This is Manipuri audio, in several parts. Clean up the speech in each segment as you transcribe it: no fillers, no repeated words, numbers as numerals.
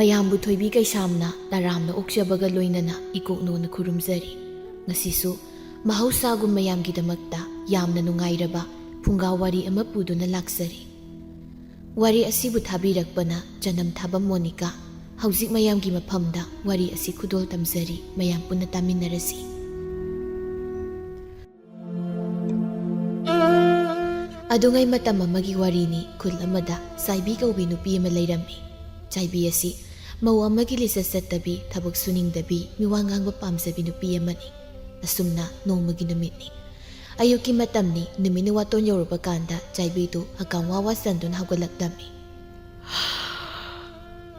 ꯃꯌꯥꯝꯕꯨ ꯊꯣꯏꯕꯤ ꯀꯩꯁꯥꯝꯅ ꯇꯔꯥꯝꯅ ꯑꯣꯛꯆꯕꯒ ꯂꯣꯏꯅꯅ ꯏꯀꯣꯛꯅꯣꯅ ꯈꯨꯔꯨꯝꯖꯔꯤ꯫ ꯉꯁꯤꯁꯨ ꯃꯍꯧꯁꯥꯒꯨꯝ ꯃꯌꯥꯝꯒꯤꯗꯃꯛꯇ ꯌꯥꯝꯅ ꯅꯨꯡꯉꯥꯏꯔꯕ ꯐꯨꯡꯒꯥ ꯋꯥꯔꯤ ꯑꯃ ꯄꯨꯗꯨꯅ ꯂꯥꯛꯆꯔꯤ꯫ ꯋꯥꯔꯤ ꯑꯁꯤꯕꯨ ꯊꯥꯕꯤꯔꯛꯄꯅ ꯆꯅꯝ ꯊꯥꯕꯝ ꯃꯣꯅꯤꯀꯥ꯫ ꯍꯧꯖꯤꯛ ꯃꯌꯥꯝꯒꯤ ꯃꯐꯝꯗ ꯋꯥꯔꯤ ꯑꯁꯤ ꯈꯨꯗꯣꯜ ꯇꯝꯖꯔꯤ, ꯃꯌꯥꯝ ꯄꯨꯟꯅ ꯇꯥꯃꯤꯟꯅꯔꯁꯤ꯫ ꯑꯗꯨꯉꯩ ꯃꯇꯝ ꯑꯃꯒꯤ ꯋꯥꯔꯤꯅꯤ꯫ ꯈꯨꯜ ꯑꯃꯗ ꯆꯥꯏꯕꯤ ꯀꯧꯕꯤ ꯅꯨꯄꯤ ꯑꯃ ꯂꯩꯔꯝꯃꯤ꯫ ꯆꯥꯏꯕꯤ ꯑꯁꯤ ꯃꯧ ꯑꯃꯒꯤ ꯂꯤꯆꯠ ꯆꯠꯇꯕꯤ, ꯊꯕꯛ ꯁꯨꯅꯤꯡꯗꯕꯤ, ꯃꯤꯋꯥ ꯉꯥꯡꯕ ꯄꯥꯝꯖꯕꯤ ꯅꯨꯄꯤ ꯑꯃꯅꯤ꯫ ꯑꯁꯨꯝꯅ ꯅꯣꯡꯃꯒꯤ ꯅꯨꯃꯤꯠꯅꯤ꯫ ꯑꯌꯨꯛꯀꯤ ꯃꯇꯝꯅꯤ꯫ ꯅꯨꯃꯤꯠꯅ ꯋꯥꯇꯣꯟ ꯌꯧꯔꯕ ꯀꯥꯟꯗ ꯆꯥꯏꯕꯤꯗꯨ ꯍꯀꯥꯝ ꯋꯥ ꯋꯥ ꯆꯟꯗꯨꯅ ꯍꯧꯒꯠꯂꯛꯂꯝꯃꯤ꯫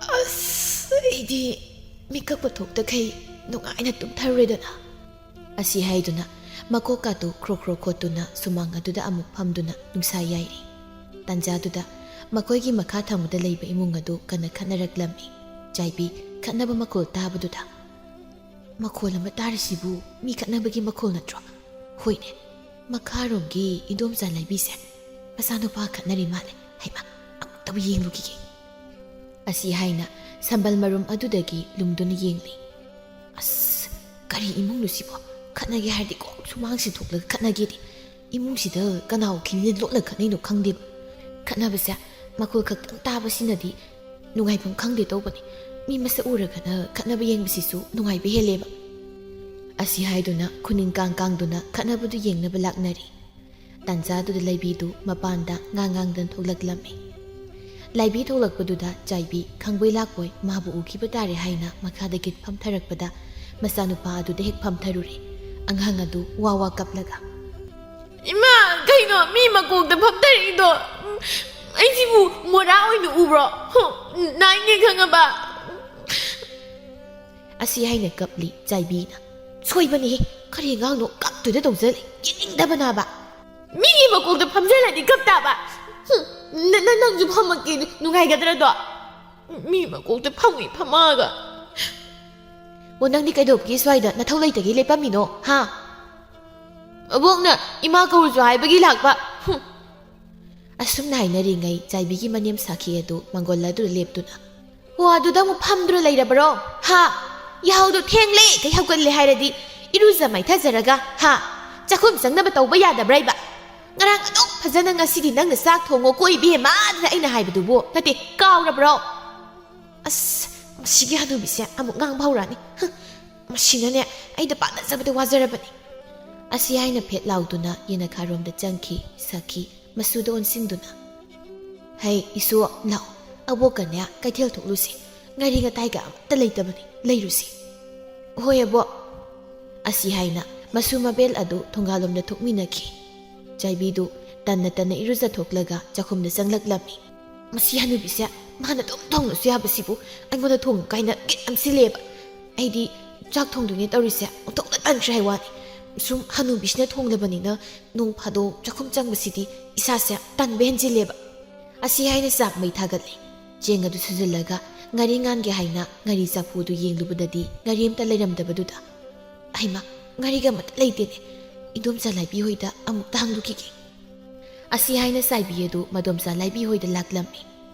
ꯑꯁ, ꯑꯩꯗꯤ ꯃꯤꯀꯞꯄ ꯊꯣꯛꯇꯈꯩ ꯅꯨꯡꯉꯥꯏꯅ ꯇꯨꯝꯊꯔꯨꯔꯦꯗꯅ ꯑꯁꯤ ꯍꯥꯏꯗꯨꯅ ꯃꯀꯣꯛꯀꯥꯇꯨ ꯈ꯭ꯔꯣ ꯈ꯭ꯔꯣ ꯈꯣꯠꯇꯨꯅ ꯁꯨꯃꯥꯡ ꯑꯗꯨꯗ ꯑꯃꯨꯛ ꯐꯝꯗꯨꯅ ꯅꯨꯡꯁꯥ ꯌꯥꯏꯔꯤ꯫ ꯇꯥꯟꯖꯥꯗꯨꯗ ꯃꯈꯣꯏꯒꯤ ꯃꯈꯥ ꯊꯪꯕꯗ ꯂꯩꯕ ꯏꯃꯨꯡ ꯑꯗꯨ ꯀꯟꯅ ꯈꯠꯅꯔꯛꯂꯝꯃꯤ꯫ ꯆꯥꯏꯕꯤ ꯈꯠꯅꯕ ꯃꯈꯣꯜ ꯇꯥꯕꯗꯨꯗ, ꯃꯈꯣꯜ ꯑꯃ ꯇꯥꯔꯤꯁꯤꯕꯨ ꯃꯤ ꯈꯠꯅꯕꯒꯤ ꯃꯈꯣꯜ ꯅꯠꯇ꯭ꯔꯣ? ꯍꯣꯏꯅꯦ, ꯃꯈꯥꯔꯣꯝꯒꯤ ꯏꯟꯗꯣꯝꯆꯥ ꯂꯩꯕꯤꯁꯦ ꯃꯆꯥꯅꯨꯄꯥ ꯈꯠꯅꯔꯤ ꯃꯥꯜꯂꯦ꯫ ꯍꯩꯃꯥ, ꯑꯃꯨꯛꯇꯕꯨ ꯌꯦꯡꯂꯨꯈꯤꯒꯦ ꯑꯁꯤ ꯍꯥꯏꯅ ꯁꯝꯕꯜ ꯃꯔꯨꯝ ꯑꯗꯨꯗꯒꯤ ꯂꯨꯝꯗꯨꯅ ꯌꯦꯡꯂꯤ꯫ ꯑꯁ, ꯀꯔꯤ ꯏꯃꯨꯡꯅꯣ ꯁꯤꯕꯣ? ꯈꯠꯅꯒꯦ ꯍꯥꯏꯔꯗꯤ ꯀꯣꯛ ꯁꯨꯃꯥꯡꯁꯤ ꯊꯣꯛꯂꯒ ꯈꯠꯅꯒꯦꯗꯤ꯫ ꯏꯃꯨꯡꯁꯤꯗ ꯀꯅꯥ ꯈꯤꯜꯂꯤ ꯂꯣꯠꯅ ꯈꯠꯅꯩꯅꯣ ꯈꯪꯗꯦꯕ꯫ ꯈꯠꯅꯕꯁꯦ ꯃꯈꯣꯜ ꯈꯛꯇꯪ ꯇꯥꯕꯁꯤꯅꯗꯤ ꯅꯨꯡꯉꯥꯏꯐꯝ ꯈꯪꯗꯦ ꯇꯧꯕꯅꯤ꯫ ꯃꯤ ꯃꯁꯛ ꯎꯔꯒꯅ ꯈꯠꯅꯕ ꯌꯦꯡꯕꯁꯤꯁꯨ ꯅꯨꯡꯉꯥꯏꯕ ꯍꯦꯜꯂꯦꯕ ꯑꯁꯤ ꯍꯥꯏꯗꯨꯅ ꯈꯨꯅꯤꯡ ꯀꯥꯡ ꯀꯥꯡꯗꯨꯅ ꯈꯠꯅꯕꯗꯨ ꯌꯦꯡꯅꯕ ꯂꯥꯛꯅꯔꯤ꯫ ꯇꯥꯟꯖꯥꯗꯨꯗ ꯂꯩꯕꯤꯗꯨ ꯃꯄꯥꯟꯗ ꯉꯥꯡꯗꯅ ꯊꯣꯛꯂꯛꯂꯝꯃꯤ꯫ ꯂꯥꯏꯕꯤ ꯊꯣꯛꯂꯛꯄꯗꯨꯗ ꯆꯥꯏꯕꯤ ꯈꯪꯕꯣꯏ ꯂꯥꯛꯄꯣꯏ ꯃꯥꯕꯨ ꯎꯈꯤꯕ ꯇꯥꯔꯦ ꯍꯥꯏꯅ ꯃꯈꯥꯗꯒꯤ ꯐꯝꯊꯔꯛꯄꯗ ꯃꯆꯥꯅꯨꯄꯥ ꯑꯗꯨꯗ ꯍꯦꯛ ꯐꯝꯊꯔꯨꯔꯦ꯫ ꯑꯉꯥꯡ ꯑꯗꯨ ꯋꯥ ꯋꯥ ꯀꯞꯂꯒ, ꯏꯃꯥ, ꯀꯩꯅꯣ ꯃꯤ ꯃꯀꯣꯛꯇ ꯐꯝꯊꯔꯛꯏꯗꯣ? ꯑꯩꯁꯤꯕꯨ ꯃꯣꯔꯥ ꯑꯣꯏꯅ ꯎꯕ꯭ꯔꯣ? ꯅꯥꯏꯅꯦ ꯈꯪꯉꯕ? ꯑꯁꯤ ꯍꯥꯏꯅ ꯀꯞꯂꯤ ꯆꯥꯏꯕꯤꯅ꯫ ꯁꯣꯏꯕꯅꯤꯍꯦ, ꯀꯔꯤ ꯑꯉꯥꯡꯅꯣ ꯀꯞꯇꯣꯏꯗ ꯇꯧꯖꯜꯂꯤ, ꯌꯦꯡꯅꯤꯡꯗꯕꯅꯥꯕ꯫ ꯃꯤꯒꯤ ꯃꯀꯣꯛꯇ ꯐꯝꯖꯜꯂꯗꯤ ꯀꯞ ꯇꯥꯕ꯫ ꯅꯪꯁꯨ ꯐꯝꯃꯛꯀꯦ ꯅꯨꯡꯉꯥꯏꯒꯗ꯭ꯔꯗꯣ? ꯃꯤ ꯃꯀꯣꯛꯇ ꯐꯝꯃꯒ ꯑꯣ, ꯅꯪꯗꯤ ꯀꯩꯗꯧꯕꯒꯤ ꯁ꯭ꯋꯥꯏꯗ ꯅꯊꯧ ꯂꯩꯇꯒꯩ ꯂꯦꯞꯄꯝꯃꯤꯅꯣ? ꯍꯥ? ꯑꯕꯣꯛꯅ ꯏꯃꯥ ꯀꯧꯔꯁꯨ ꯍꯥꯏꯕꯒꯤ ꯂꯥꯛꯄ꯫ ꯑꯁꯨꯝꯅ ꯍꯥꯏꯅꯔꯤꯉꯩ ꯆꯥꯏꯕꯤꯒꯤ ꯃꯅꯦꯝ ꯁꯥꯈꯤ ꯑꯗꯨ ꯃꯪꯒꯣꯜ ꯑꯗꯨꯗ ꯂꯦꯞꯇꯨꯅ, ꯑꯣ, ꯑꯗꯨꯗ ꯑꯃꯨꯛ ꯐꯝꯗꯨꯅ ꯂꯩꯔꯕꯔꯣ? ꯍꯥ? ꯌꯥꯍꯧꯗꯣ ꯊꯦꯡꯂꯦ ꯀꯩ ꯍꯧꯒꯠꯂꯦ ꯍꯥꯏꯔꯗꯤ ꯏꯔꯨꯖ ꯃꯥꯏꯊꯖꯔꯒ ꯍꯥ ꯆꯥꯛꯈꯨꯝ ꯆꯪꯅꯕ ꯇꯧꯕ ꯌꯥꯗꯕ꯭ꯔꯥ? ꯉꯔꯥꯡ ꯑꯗꯨꯛ ꯐꯖꯅ ꯉꯁꯤꯗꯤ ꯅꯪꯅ ꯆꯥꯛ ꯊꯣꯡꯉꯣ ꯀꯣ ꯏꯕꯦꯝꯃꯥꯗꯅ ꯑꯩꯅ ꯍꯥꯏꯕꯗꯨꯕꯨ ꯅꯠꯇꯦ, ꯀꯥꯎꯔꯕ꯭ꯔꯣ? ꯑꯁ, ꯃꯁꯤꯒꯤ ꯍꯅꯨꯕꯤꯁꯦ ꯑꯃꯨꯛ ꯉꯥꯡꯕ ꯍꯧꯔꯛꯑꯅꯤ꯫ ꯃꯁꯤꯅꯅꯦ ꯑꯩꯗ ꯄꯥꯟꯅꯖꯕꯗ ꯋꯥꯖꯔꯕꯅꯤ ꯑꯁꯤ ꯍꯥꯏꯅ ꯐꯦꯠ ꯂꯥꯎꯗꯨꯅ ꯌꯦꯅꯈꯥꯔꯣꯝꯗ ꯆꯪꯈꯤ ꯁꯥꯈꯤ ꯃꯁꯨꯗ ꯑꯣꯟꯁꯤꯟꯗꯨꯅ꯫ ꯍꯩ ꯏꯁꯨ, ꯂꯥꯛꯑꯣ, ꯑꯕꯣꯛꯀꯅꯦ ꯀꯩꯊꯦꯜ ꯊꯣꯛꯂꯨꯁꯤ꯫ ꯉꯥꯔꯤ ꯉꯇꯥꯏꯒ ꯑꯃꯠꯇ ꯂꯩꯇꯕꯅꯤ, ꯂꯩꯔꯨꯁꯤ꯫ ꯍꯣꯏ ꯑꯕꯣꯛ ꯑꯁꯤ ꯍꯥꯏꯅ ꯃꯁꯨ ꯃꯕꯦꯜ ꯑꯗꯨ ꯊꯣꯡꯒꯥꯜꯂꯣꯝꯗ ꯊꯣꯛꯃꯤꯟꯅꯈꯤ꯫ ꯆꯥꯏꯕꯤꯗꯨ ꯇꯟꯅ ꯇꯟꯅ ꯏꯔꯨꯖꯊꯣꯛꯂꯒ ꯆꯥꯛꯈꯨꯝꯗ ꯆꯪꯂꯛꯂꯝꯃꯤ꯫ ꯃꯁꯤ ꯍꯅꯨꯕꯤꯁꯦ ꯃꯥꯅ ꯑꯗꯨꯝ ꯊꯣꯡꯂꯁꯨ ꯌꯥꯕꯁꯤꯕꯨ ꯑꯩꯉꯣꯟꯗ ꯊꯣꯡꯉꯨ ꯀꯥꯏꯅ ꯒꯤꯠ ꯑꯃ ꯁꯤꯜꯂꯦꯕ꯫ ꯑꯩꯗꯤ ꯆꯥꯛ ꯊꯣꯡꯗꯣꯏꯅꯦ ꯇꯧꯔꯤꯁꯦ ꯑꯣꯟꯊꯣꯛꯅ ꯇꯟꯈ꯭ꯔꯦ ꯍꯥꯏ ꯋꯥꯅꯤ꯫ ꯁꯨꯝ ꯍꯅꯨꯕꯤꯁꯤꯅ ꯊꯣꯡꯂꯕꯅꯤꯅ ꯅꯣꯡ ꯐꯥꯗꯣꯛ ꯆꯥꯛꯈꯨꯝ ꯆꯪꯕꯁꯤꯗꯤ ꯏꯁꯥꯁꯦ ꯇꯟꯕ ꯍꯦꯟꯖꯤꯜꯂꯦꯕ ꯑꯁꯤ ꯍꯥꯏꯅ ꯆꯥꯛ ꯃꯩ ꯊꯥꯒꯠꯂꯤ꯫ ꯆꯦꯡ ꯑꯗꯨ ꯁꯨꯖꯤꯜꯂꯒ ꯉꯥꯔꯤ ꯉꯥꯟꯒꯦ ꯍꯥꯏꯅ ꯉꯥꯔꯤ ꯆꯐꯨꯗꯨ ꯌꯦꯡꯂꯨꯕꯗꯗꯤ ꯉꯥꯔꯤ ꯑꯃꯇ ꯂꯩꯔꯝꯗꯕꯗꯨꯗ, ꯍꯩꯃꯥ, ꯉꯥꯔꯤꯒ ꯑꯃꯠꯇ ꯂꯩꯇꯦꯅꯦ, ꯏꯟꯗꯣꯝꯆꯥ ꯂꯥꯏꯕꯤ ꯍꯣꯏꯗ ꯑꯃꯨꯛꯇ ꯍꯪꯂꯨꯈꯤꯒꯦ ꯑꯁꯤ ꯍꯥꯏꯅ ꯆꯥꯏꯕꯤ ꯑꯗꯨ ꯃꯗꯣꯝꯆꯥ ꯂꯥꯏꯕꯤ ꯍꯣꯏꯗ ꯂꯥꯛꯂꯝꯃꯤ꯫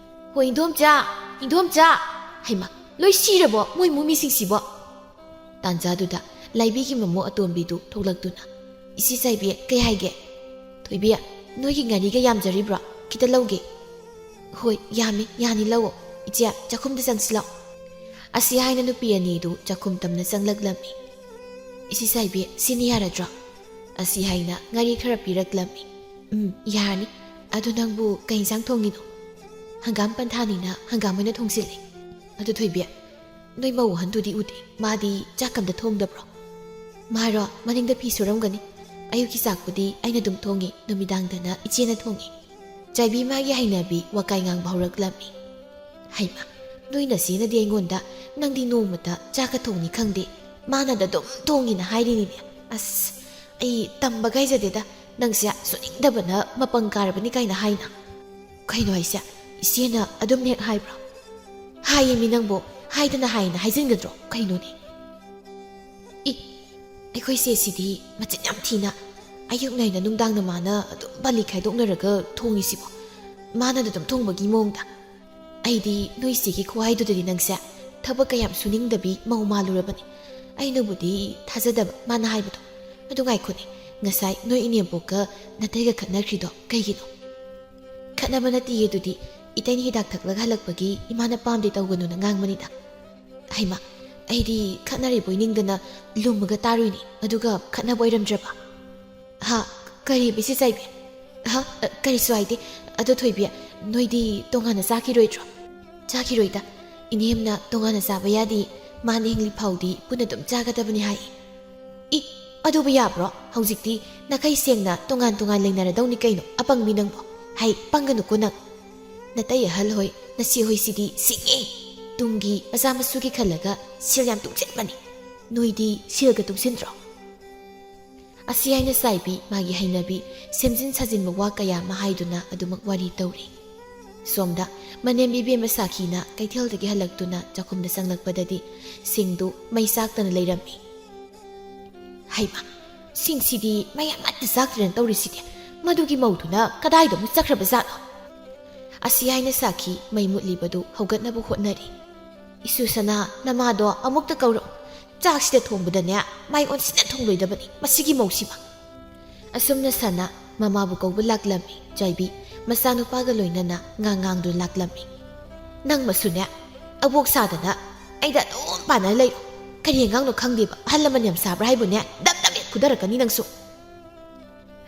ꯍꯣꯏ ꯏꯟꯗꯣꯝꯆꯥ, ꯏꯟꯗꯣꯝꯆꯥ, ꯍꯩꯃꯥ, ꯂꯣꯏ ꯁꯤꯔꯕꯣ ꯃꯣꯏ ꯏꯃꯨꯡꯃꯤꯁꯤꯡꯁꯤꯕꯣ? ꯇꯥꯟꯖꯥꯗꯨꯗ ꯂꯥꯏꯕꯤꯒꯤ ꯃꯃꯧ ꯑꯇꯣꯝꯕꯤꯗꯨ ꯊꯣꯛꯂꯛꯇꯨꯅ, ꯏꯆꯦ ꯆꯥꯏꯕꯤ, ꯀꯩ ꯍꯥꯏꯒꯦ? ꯊꯣꯏꯕꯤ, ꯅꯣꯏꯒꯤ ꯉꯥꯔꯤꯒ ꯌꯥꯝꯖꯔꯤꯕ꯭ꯔꯣ? ꯈꯤꯇ ꯂꯧꯒꯦ꯫ ꯍꯣꯏ ꯌꯥꯝꯃꯤ, ꯌꯥꯅꯤ ꯂꯧꯑꯣ ꯏꯆꯦ, ꯆꯥꯛꯈꯨꯝꯗ ꯆꯪꯁꯤꯜꯂꯛꯑꯣ ꯑꯁꯤ ꯍꯥꯏꯅ ꯅꯨꯄꯤ ꯑꯅꯤꯗꯨ ꯆꯥꯛꯈꯨꯝ ꯇꯝꯅ ꯆꯪꯂꯛꯂꯝꯃꯤ꯫ ꯏꯆꯦ ꯆꯥꯏꯕꯤ, ꯁꯤꯅꯤ ꯌꯥꯔꯗ꯭ꯔꯣ? ꯑꯁꯤ ꯍꯥꯏꯅ ꯉꯥꯔꯤ ꯈꯔ ꯄꯤꯔꯛꯂꯝꯃꯤ꯫ ꯌꯥꯔꯅꯤ꯫ ꯑꯗꯨ ꯅꯪꯕꯨ ꯀꯩ ꯏꯟꯁꯥꯡ ꯊꯣꯡꯉꯤꯅꯣ? ꯍꯪꯒꯥꯝ ꯄꯟꯊꯥꯅꯤꯅ ꯍꯪꯒꯥꯝ ꯑꯣꯏꯅ ꯊꯣꯡꯖꯤꯜꯂꯤ꯫ ꯑꯗꯨ ꯊꯣꯏꯕꯤ, ꯅꯣꯏ ꯃꯧ ꯑꯍꯟꯗꯨꯗꯤ ꯎꯗꯦ, ꯃꯥꯗꯤ ꯆꯥꯛ ꯑꯝꯇ ꯊꯣꯡꯗꯕ꯭ꯔꯣ? ꯃꯥꯔꯣ, ꯃꯅꯤꯡꯗ ꯐꯤ ꯁꯨꯔꯝꯒꯅꯤ꯫ ꯑꯌꯨꯛꯀꯤ ꯆꯥꯛꯄꯨꯗꯤ ꯑꯩꯅ ꯑꯗꯨꯝ ꯊꯣꯡꯉꯤ, ꯅꯨꯃꯤꯗꯥꯡꯗꯅ ꯏꯆꯦꯅ ꯊꯣꯡꯉꯤ꯫ ꯆꯥꯏꯕꯤ ꯃꯥꯒꯤ ꯍꯩꯅꯕꯤ ꯋꯥꯀꯥꯏ ꯉꯥꯡꯕ ꯍꯧꯔꯛꯂꯝꯃꯤ꯫ ꯍꯩꯃꯥ, ꯅꯣꯏ ꯅꯆꯦꯅꯗꯤ ꯑꯩꯉꯣꯟꯗ ꯅꯪꯗꯤ ꯅꯣꯡꯃꯇ ꯆꯥꯛꯀ ꯊꯣꯡꯅꯤ ꯈꯪꯗꯦ, ꯃꯥꯅꯗ ꯑꯗꯨꯝ ꯊꯣꯡꯉꯤꯅ ꯍꯥꯏꯔꯤꯅꯤꯅꯦ꯫ ꯑꯁ, ꯑꯩ ꯇꯝꯕ ꯒꯥꯏꯖꯗꯦꯗ, ꯅꯪꯁꯦ ꯁꯨꯅꯤꯡꯗꯕꯅ ꯃꯄꯪ ꯀꯥꯔꯕꯅꯤ ꯀꯥꯏꯅ ꯍꯥꯏꯅ꯫ ꯀꯩꯅꯣ ꯍꯥꯏꯁꯦ, ꯏꯆꯦꯅ ꯑꯗꯨꯝ ꯍꯦꯛ ꯍꯥꯏꯕ꯭ꯔꯣ? ꯍꯥꯏꯌꯦꯃꯤ ꯅꯪꯕꯨ, ꯍꯥꯏꯗꯅ ꯍꯥꯏꯅ ꯍꯥꯏꯖꯤꯟꯒꯗ꯭ꯔꯣ ꯀꯩꯅꯣꯅꯦ? ꯑꯩꯈꯣꯏ ꯆꯦꯁꯤꯗꯤ ꯃꯆꯤꯟ ꯌꯥꯝ ꯊꯤꯅ ꯑꯌꯨꯛ ꯅꯥꯏꯅ ꯅꯨꯡꯗꯥꯡꯅ ꯃꯥꯅ ꯑꯗꯨꯝ ꯕꯥꯂꯤ ꯈꯥꯏꯗꯣꯛꯅꯔꯒ ꯊꯣꯡꯉꯤꯁꯤꯕꯣ, ꯃꯥꯅꯗ ꯑꯗꯨꯝ ꯊꯣꯡꯕꯒꯤ ꯃꯑꯣꯡꯗ꯫ ꯑꯩꯗꯤ ꯅꯣꯏ ꯆꯦꯒꯤ ꯈꯨꯍꯥꯏꯗꯨꯗꯗꯤ ꯅꯪꯁꯦ ꯊꯕꯛ ꯀꯌꯥꯝ ꯁꯨꯅꯤꯡꯗꯕꯤ ꯃꯧ ꯃꯥꯜꯂꯨꯔꯕꯅꯤ ꯑꯩꯅꯕꯨꯗꯤ ꯊꯥꯖꯗꯕ ꯃꯥꯅ ꯍꯥꯏꯕꯗꯣ ꯑꯗꯨ ꯉꯥꯏꯈꯣꯅꯦ ꯉꯁꯥꯏ ꯅꯣꯏ ꯏꯅꯦꯝꯄꯣꯛꯀ ꯅꯇꯩꯒ ꯈꯠꯅꯈ꯭ꯔꯤꯗꯣ ꯀꯩꯒꯤꯅꯣ ꯈꯠꯅꯕ ꯅꯠꯇꯤꯌꯦ ꯑꯗꯨꯗꯤ ꯏꯇꯩꯅ ꯍꯤꯗꯥꯛ ꯊꯛꯂꯒ ꯍꯜꯂꯛꯄꯒꯤ ꯏꯃꯥꯅ ꯄꯥꯝꯗꯦ ꯇꯧꯒꯅꯨꯅ ꯉꯥꯡꯕꯅꯤꯗ ꯍꯩꯃꯥ ꯑꯩꯗꯤ ꯈꯠꯅꯔꯤꯕꯣꯏ ꯅꯤꯡꯗꯅ ꯂꯨꯝꯃꯒ ꯇꯥꯔꯨꯏꯅꯤ ꯑꯗꯨꯒ ꯈꯠꯅꯕ ꯑꯣꯏꯔꯝꯗ꯭ꯔꯕ ꯍꯥ ꯀꯔꯤ ꯏꯆꯦ ꯆꯥꯏꯕꯤ ꯍꯥ ꯀꯔꯤꯁꯨ ꯍꯥꯏꯗꯦ ꯑꯗꯣ ꯊꯣꯏꯕꯤ ꯅꯣꯏꯗꯤ ꯇꯣꯉꯥꯟꯅ ꯆꯥꯈꯤꯔꯣꯏꯗ꯭ꯔꯣ ꯆꯥꯈꯤꯔꯣꯏꯗ ꯏꯅꯦꯝꯅ ꯇꯣꯉꯥꯟꯅ ꯆꯥꯕ ꯌꯥꯗꯦ ꯃꯥꯅ ꯍꯤꯡꯂꯤ ꯐꯥꯎꯗꯤ ꯄꯨꯟꯅ ꯑꯗꯨꯝ ꯆꯥꯒꯗꯕꯅꯤ ꯍꯥꯏ ꯏ ꯑꯗꯨꯕꯨ ꯌꯥꯕ꯭ꯔꯣ ꯍꯧꯖꯤꯛꯇꯤ ꯅꯥꯀꯩ ꯁꯦꯡꯅ ꯇꯣꯉꯥꯟ ꯇꯣꯉꯥꯟ ꯂꯩꯅꯔꯗꯧꯅꯤ ꯀꯩꯅꯣ ꯑꯄꯪꯕꯤ ꯅꯪꯕꯣ ꯍꯩ ꯄꯪꯒꯅꯨꯀꯣ ꯅꯪ ꯅꯇꯩ ꯑꯍꯜ ꯍꯣꯏ ꯅꯆꯦ ꯍꯣꯏꯁꯤꯗꯤ ꯁꯤꯡꯉꯦ ꯇꯨꯡꯒꯤ ꯃꯆꯥ ꯃꯁꯨꯒꯤ ꯈꯜꯂꯒ ꯁꯦꯜ ꯌꯥꯝ ꯇꯨꯡꯁꯤꯟꯕꯅꯤ ꯅꯣꯏꯗꯤ ꯁꯦꯜꯒ ꯇꯨꯡꯁꯤꯟꯗ꯭ꯔꯣ ꯑꯁꯤ ꯍꯥꯏꯅ ꯆꯥꯏꯕꯤ ꯃꯥꯒꯤ ꯍꯩꯅꯕꯤ ꯁꯦꯝꯖꯤꯟ ꯁꯥꯖꯤꯟꯕ ꯋꯥ ꯀꯌꯥ ꯑꯃ ꯍꯥꯏꯗꯨꯅ ꯑꯗꯨꯃꯛ ꯋꯥꯔꯤ ꯇꯧꯔꯤ ꯁꯣꯝꯗ ꯃꯅꯦꯝ ꯏꯕꯦꯝꯃ ꯁꯥꯈꯤꯅ ꯀꯩꯊꯦꯜꯗꯒꯤ ꯍꯜꯂꯛꯇꯨꯅ ꯆꯥꯛꯈꯨꯝꯗ ꯆꯪꯂꯛꯄꯗꯗꯤ ꯁꯤꯡꯗꯨ ꯃꯩ ꯆꯥꯛꯇꯅ ꯂꯩꯔꯝꯃꯤ ꯍꯩꯃꯥ ꯁꯤꯡꯁꯤꯗꯤ ꯃꯩ ꯑꯃꯠꯇ ꯆꯥꯛꯇ꯭ꯔꯦꯅ ꯇꯧꯔꯤꯁꯤꯗꯤ ꯃꯗꯨꯒꯤ ꯃꯧꯗꯨꯅ ꯀꯗꯥꯏꯗ ꯑꯃꯨꯛ ꯆꯠꯈ꯭ꯔꯕ ꯖꯥꯠꯅꯣ ꯑꯁꯤ ꯍꯥꯏꯅ ꯁꯥꯈꯤ ꯃꯩ ꯃꯨꯠꯂꯤꯕꯗꯨ ꯍꯧꯒꯠꯅꯕ ꯍꯣꯠꯅꯔꯤ ꯏꯁꯨ ꯁꯅꯥ ꯅꯃꯥꯗꯣ ꯑꯃꯨꯛꯇ ꯀꯧꯔꯛꯎ ꯆꯥꯛꯁꯤꯗ ꯊꯣꯡꯕꯗꯅꯦ ꯃꯥꯏ ꯑꯣꯟꯁꯤꯟꯅ ꯊꯣꯡꯂꯣꯏꯗꯕꯅꯤ ꯃꯁꯤꯒꯤ ꯃꯧꯁꯤꯃ ꯑꯁꯨꯝꯅ ꯁꯅꯥ ꯃꯃꯥꯕꯨ ꯀꯧꯕ ꯂꯥꯛꯂꯝꯃꯤ ꯆꯥꯏꯕꯤ ꯃꯆꯥꯅꯨꯄꯥꯒ ꯂꯣꯏꯅꯅ ꯉꯥꯡꯗꯨꯅ ꯂꯥꯛꯂꯝꯃꯤ ꯅꯪ ꯃꯁꯨꯅꯦ ꯑꯕꯣꯛ ꯁꯥꯗꯅ ꯑꯩꯗ ꯑꯗꯨꯝ ꯄꯥꯟꯅ ꯂꯩꯔꯣ ꯀꯔꯤ ꯑꯉꯥꯡꯅꯣ ꯈꯪꯗꯦꯕ ꯑꯍꯜ ꯂꯃꯟ ꯌꯥꯝ ꯁꯥꯕ꯭ꯔꯥ ꯍꯥꯏꯕꯨꯅꯦ ꯗꯞ ꯗꯞ ꯍꯦꯛ ꯐꯨꯗꯔꯛꯀꯅꯤ ꯅꯪꯁꯨ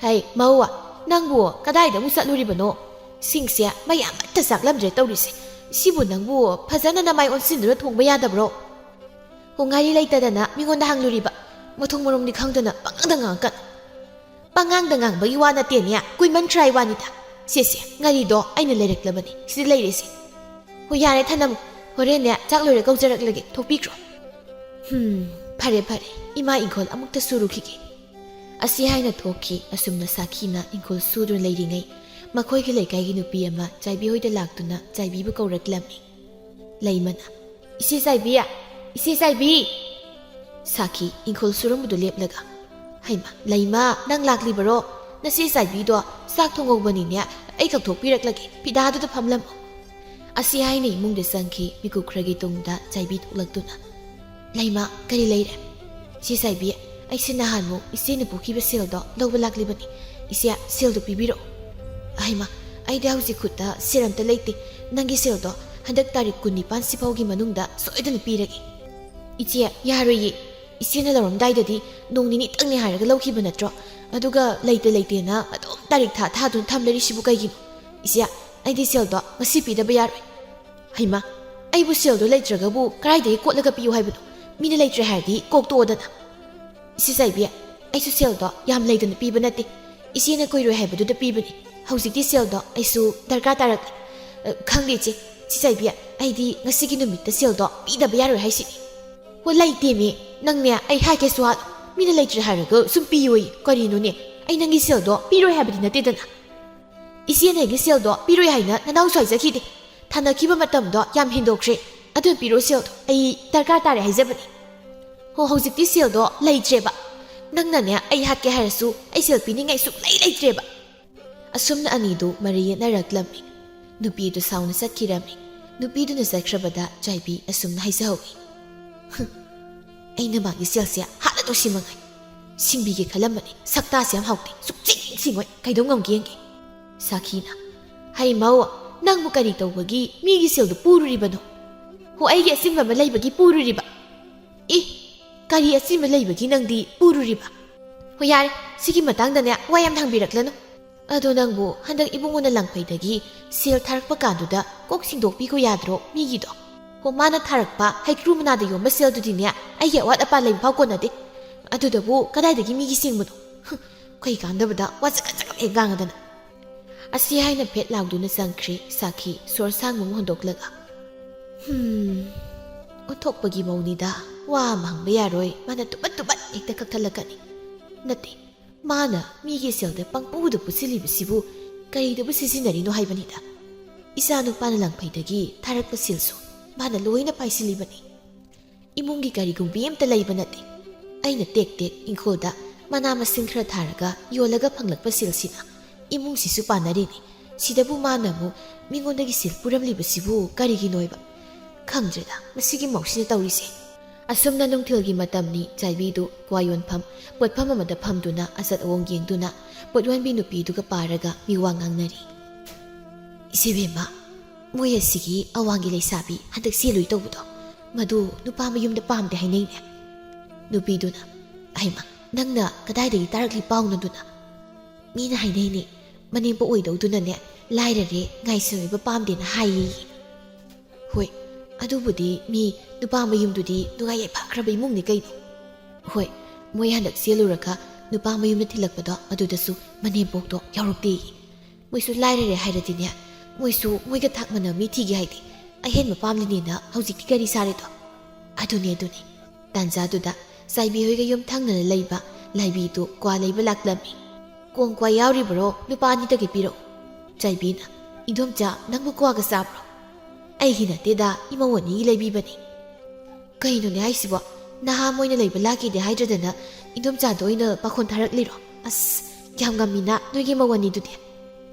ꯍꯩ ꯃꯧꯋꯥ ꯅꯪꯕꯨ ꯀꯗꯥꯏꯗ ꯑꯃꯨꯛ ꯆꯠꯂꯨꯔꯤꯕꯅꯣ ꯁꯤꯡꯁꯦ ꯃꯩ ꯑꯃꯠꯇ ꯆꯥꯛꯂꯝꯗ꯭ꯔꯦ ꯇꯧꯔꯤꯁꯦ ꯁꯤꯕꯨ ꯅꯪꯕꯨ ꯐꯖꯅ ꯅꯃꯥꯏ ꯑꯣꯟꯁꯤꯟꯗꯨꯅ ꯊꯣꯡꯕ ꯌꯥꯗꯕ꯭ꯔꯣ ꯉꯥꯔꯤ ꯂꯩꯇꯗꯅ ꯃꯤꯉꯣꯟꯗ ꯍꯪꯂꯨꯔꯤꯕ ꯃꯊꯣꯡ ꯃꯔꯣꯝꯗꯤ ꯈꯪꯗꯅ ꯄꯪꯉꯥꯡꯗ ꯉꯥꯡꯉꯛꯀꯅꯨ ꯄꯪꯉꯥꯡꯗ ꯉꯥꯡꯕꯒꯤ ꯋꯥ ꯅꯠꯇꯦꯅꯦ ꯀꯨꯏꯃꯟ ꯋꯥꯅꯤꯗ ꯁꯦꯁꯦ ꯉꯥꯔꯤꯗꯣ ꯑꯩꯅ ꯂꯩꯔꯛꯂꯕꯅꯤ ꯁꯤꯗ ꯂꯩꯔꯦꯁꯦ ꯍꯣꯏ ꯌꯥꯔꯦ ꯊꯅꯝꯃꯨ ꯍꯣꯔꯦꯟꯅꯦ ꯆꯥꯛ ꯂꯣꯏꯔ ꯀꯧꯖꯔꯛꯂꯒꯦ ꯊꯣꯛꯄꯤꯈ꯭ꯔꯣ ꯐꯔꯦ ꯐꯔꯦ ꯏꯃꯥ ꯏꯪꯈꯣꯜ ꯑꯃꯨꯛꯇ ꯁꯨꯔꯨꯈꯤꯒꯦ ꯑꯁꯤ ꯍꯥꯏꯅ ꯊꯣꯛꯈꯤ ꯑꯁꯨꯝꯅ ꯁꯥꯈꯤꯅ ꯏꯪꯈꯣꯜ ꯁꯨꯗꯨꯅ ꯂꯩꯔꯤꯉꯩ ꯃꯈꯣꯏꯒꯤ ꯂꯩꯀꯥꯏꯒꯤ ꯅꯨꯄꯤ ꯑꯃ ꯆꯥꯏꯕꯤ ꯍꯣꯏꯗ ꯂꯥꯛꯇꯨꯅ ꯆꯥꯏꯕꯤꯕꯨ ꯀꯧꯔꯛꯂꯝꯃꯤ ꯂꯩꯃꯅ ꯏꯆꯦ ꯆꯥꯏꯕꯤ ꯏꯆꯦ ꯆꯥꯏꯕꯤ ꯁꯥꯈꯤ ꯏꯪꯈꯣꯜ ꯁꯨꯔꯝꯕꯗꯨ ꯂꯦꯞꯂꯒ ꯍꯩꯃꯥ ꯂꯩꯃ ꯅꯪ ꯂꯥꯛꯂꯤꯕꯔꯣ ꯅꯆꯦ ꯆꯥꯏꯕꯤꯗꯣ ꯆꯥꯛ ꯊꯣꯡꯍꯧꯕꯅꯤꯅꯦ ꯑꯩ ꯀꯧꯊꯣꯛꯄꯤꯔꯛꯂꯒꯦ ꯐꯤꯗꯥꯗꯨꯗ ꯐꯝꯂꯝꯃꯣ ꯑꯁꯤ ꯍꯥꯏꯅ ꯏꯃꯨꯡꯗ ꯆꯪꯈꯤ ꯃꯤꯀꯨꯞ ꯈꯔꯒꯤ ꯇꯨꯡꯗ ꯆꯥꯏꯕꯤ ꯊꯣꯛꯂꯛꯇꯨꯅ ꯂꯩꯃ ꯀꯔꯤ ꯂꯩꯔꯦ ꯏꯆꯦ ꯆꯥꯏꯕꯤ ꯑꯩꯁꯦ ꯅꯍꯥꯟꯃꯨꯛ ꯏꯆꯦꯅ ꯄꯨꯈꯤꯕ ꯁꯦꯜꯗꯣ ꯂꯧꯕ ꯂꯥꯛꯂꯤꯕꯅꯤ ꯏꯆꯦ ꯁꯦꯜꯗꯣ ꯄꯤꯕꯤꯔꯛꯑꯣ ꯑꯩꯃ ꯑꯩꯗꯤ ꯍꯧꯖꯤꯛ ꯈꯨꯠꯇ ꯁꯦꯜ ꯑꯝꯇ ꯂꯩꯇꯦ ꯅꯪꯒꯤ ꯁꯦꯜꯗꯣ ꯍꯟꯗꯛ ꯇꯥꯔꯤꯛ 19 ꯁꯤꯐꯥꯎꯒꯤ ꯃꯅꯨꯡꯗ ꯁꯣꯏꯗꯅ ꯄꯤꯔꯒꯦ ꯏꯆꯦ ꯌꯥꯔꯣꯏꯌꯦ ꯏꯆꯦꯅ ꯂꯧꯔꯝꯗꯥꯏꯗꯗꯤ ꯅꯣꯡ ꯅꯤꯅꯤꯇꯪꯅꯦ ꯍꯥꯏꯔꯒ ꯂꯧꯈꯤꯕ ꯅꯠꯇ꯭ꯔꯣ ꯑꯗꯨꯒ ꯂꯩꯇꯦꯅ ꯑꯗꯨꯝ ꯇꯥꯔꯤꯛ ꯊꯥꯗꯨꯅ ꯊꯝꯂꯔꯤꯁꯤꯕꯨ ꯀꯩꯒꯤꯅꯣ ꯏꯆꯦ ꯑꯩꯗꯤ ꯁꯦꯜꯗꯣ ꯉꯁꯤ ꯄꯤꯗꯕ ꯌꯥꯔꯣꯏ ꯍꯩꯃꯥ ꯑꯩꯕꯨ ꯁꯦꯜꯗꯣ ꯂꯩꯇ꯭ꯔꯒꯕꯨ ꯀꯗꯥꯏꯗꯒꯤ ꯀꯣꯠꯂꯒ ꯄꯤꯌꯨ ꯍꯥꯏꯕꯅꯣ ꯃꯤꯅ ꯂꯩꯇ꯭ꯔꯦ ꯍꯥꯏꯔꯗꯤ ꯀꯣꯛꯇꯣꯛꯑꯣꯗꯅ ꯏꯆꯦ ꯆꯥꯏꯕꯤ ꯑꯩꯁꯨ ꯁꯦꯜꯗꯣ ꯌꯥꯝ ꯂꯩꯗꯅ ꯄꯤꯕ ꯅꯠꯇꯦ ꯏꯆꯦꯅ ꯀꯨꯏꯔꯣꯏ ꯍꯥꯏꯕꯗꯨꯗ ꯄꯤꯕꯅꯤ ꯍꯧꯖꯤꯛꯇꯤ ꯁꯦꯜꯗꯣ ꯑꯩꯁꯨ ꯗꯔꯀꯥꯔ ꯇꯥꯔꯛꯂꯦ ꯈꯪꯗꯦ ꯏꯆꯦ ꯆꯥꯏꯕꯤ ꯑꯩꯗꯤ ꯉꯁꯤꯒꯤ ꯅꯨꯃꯤꯠꯇ ꯁꯦꯜꯗꯣ ꯄꯤꯗꯕ ꯌꯥꯔꯣꯏ ꯍꯥꯏꯁꯤꯅꯤ ꯍꯣ ꯂꯩꯇꯦꯃꯤ ꯅꯪꯅꯦ ꯑꯩ ꯍꯥꯏꯒꯦꯁꯨ ꯍꯥꯠ ꯃꯤꯅ ꯂꯩꯇ꯭ꯔꯦ ꯍꯥꯏꯔꯒ ꯁꯨꯝ ꯄꯤꯌꯣꯌꯦ ꯀꯔꯤꯅꯣꯅꯦ ꯑꯩ ꯅꯪꯒꯤ ꯁꯦꯜꯗꯣ ꯄꯤꯔꯣꯏ ꯍꯥꯏꯕꯗꯤ ꯅꯠꯇꯦꯗꯅ ꯏꯆꯦꯅ ꯑꯩꯒꯤ ꯁꯦꯜꯗꯣ ꯄꯤꯔꯣꯏ ꯍꯥꯏꯅ ꯅꯅꯥꯎꯁꯨ ꯍꯥꯏꯖꯈꯤꯗꯦ ꯊꯥꯅꯈꯤꯕ ꯃꯇꯝꯗꯣ ꯌꯥꯝ ꯍꯦꯟꯗꯣꯛꯈ꯭ꯔꯦ ꯑꯗꯨꯅ ꯄꯤꯔꯣ ꯁꯦꯜꯗꯣ ꯑꯩ ꯗꯔꯀꯥꯔ ꯇꯥꯔꯦ ꯍꯥꯏꯖꯕꯅꯤ ꯍꯣ ꯍꯧꯖꯤꯛꯇꯤ ꯁꯦꯜꯗꯣ ꯂꯩꯇ꯭ꯔꯦꯕ ꯅꯪꯅꯅꯦ ꯑꯩ ꯍꯥꯠꯀꯦ ꯍꯥꯏꯔꯁꯨ ꯑꯩ ꯁꯦꯜ ꯄꯤꯅꯤꯡꯉꯥꯏ ꯁꯨꯡꯂꯩ ꯂꯩꯇ꯭ꯔꯦꯕ ꯑꯁꯨꯝꯅ ꯑꯅꯤꯗꯨ ꯃꯔꯩ ꯌꯦꯠꯅꯔꯛꯂꯝꯃꯤ ꯅꯨꯄꯤꯗꯨ ꯁꯥꯎꯅ ꯆꯠꯈꯤꯔꯝꯃꯤ ꯅꯨꯄꯤꯗꯨꯅ ꯆꯠꯈ꯭ꯔꯕꯗ ꯆꯥꯏꯕꯤ ꯑꯁꯨꯝꯅ ꯍꯥꯏꯖꯍꯧꯏ ꯑꯩꯅ ꯃꯥꯒꯤ ꯁꯦꯜꯁꯦ ꯍꯥꯠꯂꯗꯧꯁꯤ ꯃꯉꯥꯏ ꯁꯤꯡꯕꯤꯒꯦ ꯈꯜꯂꯝꯕꯅꯤ ꯁꯛꯇꯥꯁꯦ ꯌꯥꯝ ꯍꯥꯎꯇꯦ ꯁꯤꯡꯉꯣꯏ ꯀꯩꯗꯧ ꯉꯝꯒꯦ ꯌꯦꯡꯒꯦ ꯁꯥꯈꯤꯅ ꯍꯩ ꯃꯧ ꯅꯪꯕꯨ ꯀꯔꯤ ꯇꯧꯕꯒꯤ ꯃꯤꯒꯤ ꯁꯦꯜꯗꯨ ꯄꯨꯔꯨꯔꯤꯕꯅꯣ ꯍꯣ ꯑꯩꯒꯤ ꯑꯆꯤꯟꯕ ꯑꯃ ꯂꯩꯕꯒꯤ ꯄꯨꯔꯨꯔꯤꯕ ꯀꯔꯤ ꯑꯆꯤꯟꯕ ꯂꯩꯕꯒꯤ ꯅꯪꯗꯤ ꯄꯨꯔꯨꯔꯤꯕ ꯍꯣ ꯌꯥꯔꯦ ꯁꯤꯒꯤ ꯃꯇꯥꯡꯗꯅꯦ ꯋꯥ ꯌꯥꯝ ꯊꯥꯡꯕꯤꯔꯛꯂꯅꯨ ꯑꯗꯣ ꯅꯪꯕꯨ ꯍꯟꯗꯛ ꯏꯕꯨꯡꯉꯣꯅ ꯂꯪꯐꯩꯗꯒꯤ ꯁꯦꯜ ꯊꯥꯔꯛꯄ ꯀꯥꯟꯗꯨꯗ ꯀꯣꯛ ꯁꯤꯡꯗꯣꯛꯄꯤꯈꯣ ꯌꯥꯗ꯭ꯔꯣ ꯃꯤꯒꯤꯗꯣ ꯍꯣ ꯃꯥꯅ ꯊꯥꯔꯛꯄ ꯍꯩꯀ꯭ꯔꯨ ꯃꯅꯥꯗ ꯌꯣꯟꯕ ꯁꯦꯜꯗꯨꯗꯤꯅꯦ ꯑꯩꯒꯤ ꯑꯋꯥꯠ ꯑꯄꯥ ꯂꯩꯕ ꯐꯥꯎ ꯀꯣꯟꯅꯗꯦ ꯑꯗꯨꯗꯕꯨ ꯀꯗꯥꯏꯗꯒꯤ ꯃꯤꯒꯤ ꯁꯤꯡꯕꯅꯣ ꯀꯩ ꯀꯥꯟꯗꯕꯗ ꯋꯥ ꯆꯒꯠ ꯍꯦꯛ ꯉꯥꯡꯉꯗꯅ ꯑꯁꯤ ꯍꯥꯏꯅ ꯐꯦꯠ ꯂꯥꯎꯗꯨꯅ ꯆꯪꯈ꯭ꯔꯤ ꯁꯥꯈꯤ ꯁꯣꯔ ꯁꯥꯡꯕ ꯑꯃ ꯍꯣꯟꯗꯣꯛꯂꯒ ꯑꯣꯟꯊꯣꯛꯄꯒꯤ ꯃꯧꯅꯤꯗ ꯋꯥ ꯑꯃ ꯍꯪꯕ ꯌꯥꯔꯣꯏ ꯃꯥꯅ ꯇꯨꯕꯠ ꯍꯦꯛꯇ ꯀꯛꯊꯠꯂꯛꯀꯅꯤ ꯅꯠꯇꯦ ꯃꯥꯅ ꯃꯤꯒꯤ ꯁꯦꯜꯗ ꯄꯪꯄꯨꯗ ꯄꯨꯁꯤꯜꯂꯤꯕꯁꯤꯕꯨ ꯀꯔꯤꯗꯕꯨ ꯁꯤꯖꯤꯟꯅꯔꯤꯅꯣ ꯍꯥꯏꯕꯅꯤꯗ ꯏꯆꯥ ꯅꯨꯄꯥꯅ ꯂꯪꯐꯩꯗꯒꯤ ꯊꯥꯔꯛꯄ ꯁꯦꯜꯁꯨ ꯃꯥꯅ ꯂꯣꯏꯅ ꯄꯥꯏꯁꯤꯜꯂꯤꯕꯅꯤ ꯏꯃꯨꯡꯒꯤ ꯀꯔꯤꯒꯨꯝꯕꯤ ꯑꯃꯇ ꯂꯩꯕ ꯅꯠꯇꯦ ꯑꯩꯅ ꯇꯦꯛ ꯏꯪꯈꯣꯜꯗ ꯃꯅꯥ ꯃꯁꯤꯡ ꯈꯔ ꯊꯥꯔꯒ ꯌꯣꯜꯂꯒ ꯐꯪꯂꯛꯄ ꯁꯦꯜꯁꯤꯅ ꯏꯃꯨꯡꯁꯤꯁꯨ ꯄꯥꯟꯅꯔꯤꯅꯤ ꯁꯤꯗꯕꯨ ꯃꯥꯅ ꯑꯃꯨꯛ ꯃꯤꯉꯣꯟꯗꯒꯤ ꯁꯦꯜ ꯄꯨꯔꯝꯂꯤꯕꯁꯤꯕꯨ ꯀꯔꯤꯒꯤꯅꯣꯏꯕ ꯈꯪꯗ꯭ꯔꯦꯗ ꯃꯁꯤꯒꯤ ꯃꯧꯁꯤꯅ ꯇꯧꯔꯤꯁꯦ ꯑꯁꯨꯝꯅ ꯅꯨꯡꯊꯤꯜꯒꯤ ꯃꯇꯝꯅꯤ ꯆꯥꯏꯕꯤꯗꯨ ꯀ꯭ꯋꯥ ꯌꯣꯟꯐꯝ ꯄꯣꯠꯐꯝ ꯑꯃꯗ ꯐꯝꯗꯨꯅ ꯑꯆꯠ ꯑꯋꯣꯡ ꯌꯦꯡꯗꯨꯅ ꯄꯣꯠꯌꯣꯟꯕꯤ ꯅꯨꯄꯤꯗꯨꯒ ꯄꯥꯔꯒ ꯃꯤꯋꯥ ꯉꯥꯡꯅꯔꯤ ꯏꯆꯦꯕꯦꯝꯃ ꯃꯣꯏ ꯑꯁꯤꯒꯤ ꯑꯋꯥꯡꯒꯤ ꯂꯩꯁꯥꯕꯤ ꯍꯟꯗꯛ ꯆꯦꯜꯂꯨꯏ ꯇꯧꯕꯗꯣ ꯃꯗꯨ ꯅꯨꯄꯥ ꯃꯌꯨꯝꯗ ꯄꯥꯝꯗꯦ ꯍꯥꯏꯅꯩꯅꯦ ꯅꯨꯄꯤꯗꯨꯅ ꯑꯩꯃ ꯅꯪꯅ ꯀꯗꯥꯏꯗꯒꯤ ꯇꯥꯔꯛꯂꯤ ꯄꯥꯎꯅꯗꯨꯅ ꯃꯤꯅ ꯍꯥꯏꯅꯩꯅꯦ ꯃꯅꯦꯝꯄ ꯑꯣꯏꯗꯧꯗꯨꯅꯅꯦ ꯂꯥꯏꯔꯔꯦ ꯉꯥꯏꯁꯟꯕ ꯄꯥꯝꯗꯦꯅ ꯍꯥꯏꯌꯦ ꯍꯣꯏ ꯑꯗꯨꯕꯨꯗꯤ ꯃꯤ ꯅꯨꯄꯥ ꯃꯌꯨꯝꯗꯨꯗꯤ ꯅꯨꯡꯉꯥꯏ ꯌꯥꯏꯐꯈ꯭ꯔꯕ ꯏꯃꯨꯡꯅꯤ ꯀꯩꯅꯣ ꯍꯣꯏ ꯃꯣꯏ ꯍꯟꯗꯛ ꯆꯦꯜꯂꯨꯔꯒ ꯅꯨꯄꯥ ꯃꯌꯨꯝꯗ ꯊꯤꯜꯂꯛꯄꯗꯣ ꯑꯗꯨꯗꯁꯨ ꯃꯅꯦꯝꯄꯣꯛꯇꯣ ꯌꯥꯎꯔꯛꯇꯦ ꯃꯣꯏꯁꯨ ꯂꯥꯏꯔꯔꯦ ꯍꯥꯏꯔꯗꯤꯅꯦ ꯃꯣꯏꯁꯨ ꯃꯣꯏꯒ ꯊꯥꯛ ꯃꯅ ꯃꯤ ꯊꯤꯒꯦ ꯍꯥꯏꯗꯤ ꯑꯍꯦꯟꯕ ꯄꯥꯝꯂꯤꯅꯦꯅ ꯍꯧꯖꯤꯛꯇꯤ ꯀꯔꯤ ꯁꯥꯔꯤꯗꯣ ꯑꯗꯨꯅꯤ ꯇꯥꯟꯖꯥꯗꯨꯗ ꯆꯥꯏꯕꯤ ꯍꯣꯏꯒ ꯌꯨꯝꯊꯪꯅꯅ ꯂꯩꯕ ꯂꯥꯏꯕꯤꯗꯨ ꯀ꯭ꯋꯥ ꯂꯩꯕ ꯂꯥꯛꯂꯝꯃꯤ ꯀꯣꯡ ꯀ꯭ꯋꯥ ꯌꯥꯎꯔꯤꯕ꯭ꯔꯣ ꯅꯨꯄꯥ ꯑꯅꯤꯗꯒꯤ ꯄꯤꯔꯛꯎ ꯆꯥꯏꯕꯤꯅ ꯏꯗꯣꯝꯆꯥ ꯅꯪꯕꯨ ꯀ꯭ꯋꯥꯒ ꯆꯥꯕ꯭ꯔꯣ ꯑꯩꯒꯤ ꯅꯠꯇꯦꯗ ꯏꯃꯧ ꯑꯅꯤꯒꯤ ꯂꯩꯕꯤꯕꯅꯤ ꯀꯩꯅꯣꯅꯦ ꯍꯥꯏꯁꯤꯕꯣ ꯅꯍꯥ ꯃꯣꯏꯅ ꯂꯩꯕ ꯂꯥꯛꯈꯤꯗꯦ ꯍꯥꯏꯗ꯭ꯔꯗꯅ ꯏꯗꯣꯝꯆꯥꯗꯣ ꯑꯣꯏꯅ ꯄꯥꯈꯣꯟ ꯊꯥꯔꯛꯂꯤꯔꯣ ꯑꯁ ꯌꯥꯝ ꯉꯝꯃꯤꯅ ꯅꯣꯏꯒꯤ ꯃꯧ ꯑꯅꯤꯗꯨꯗꯤ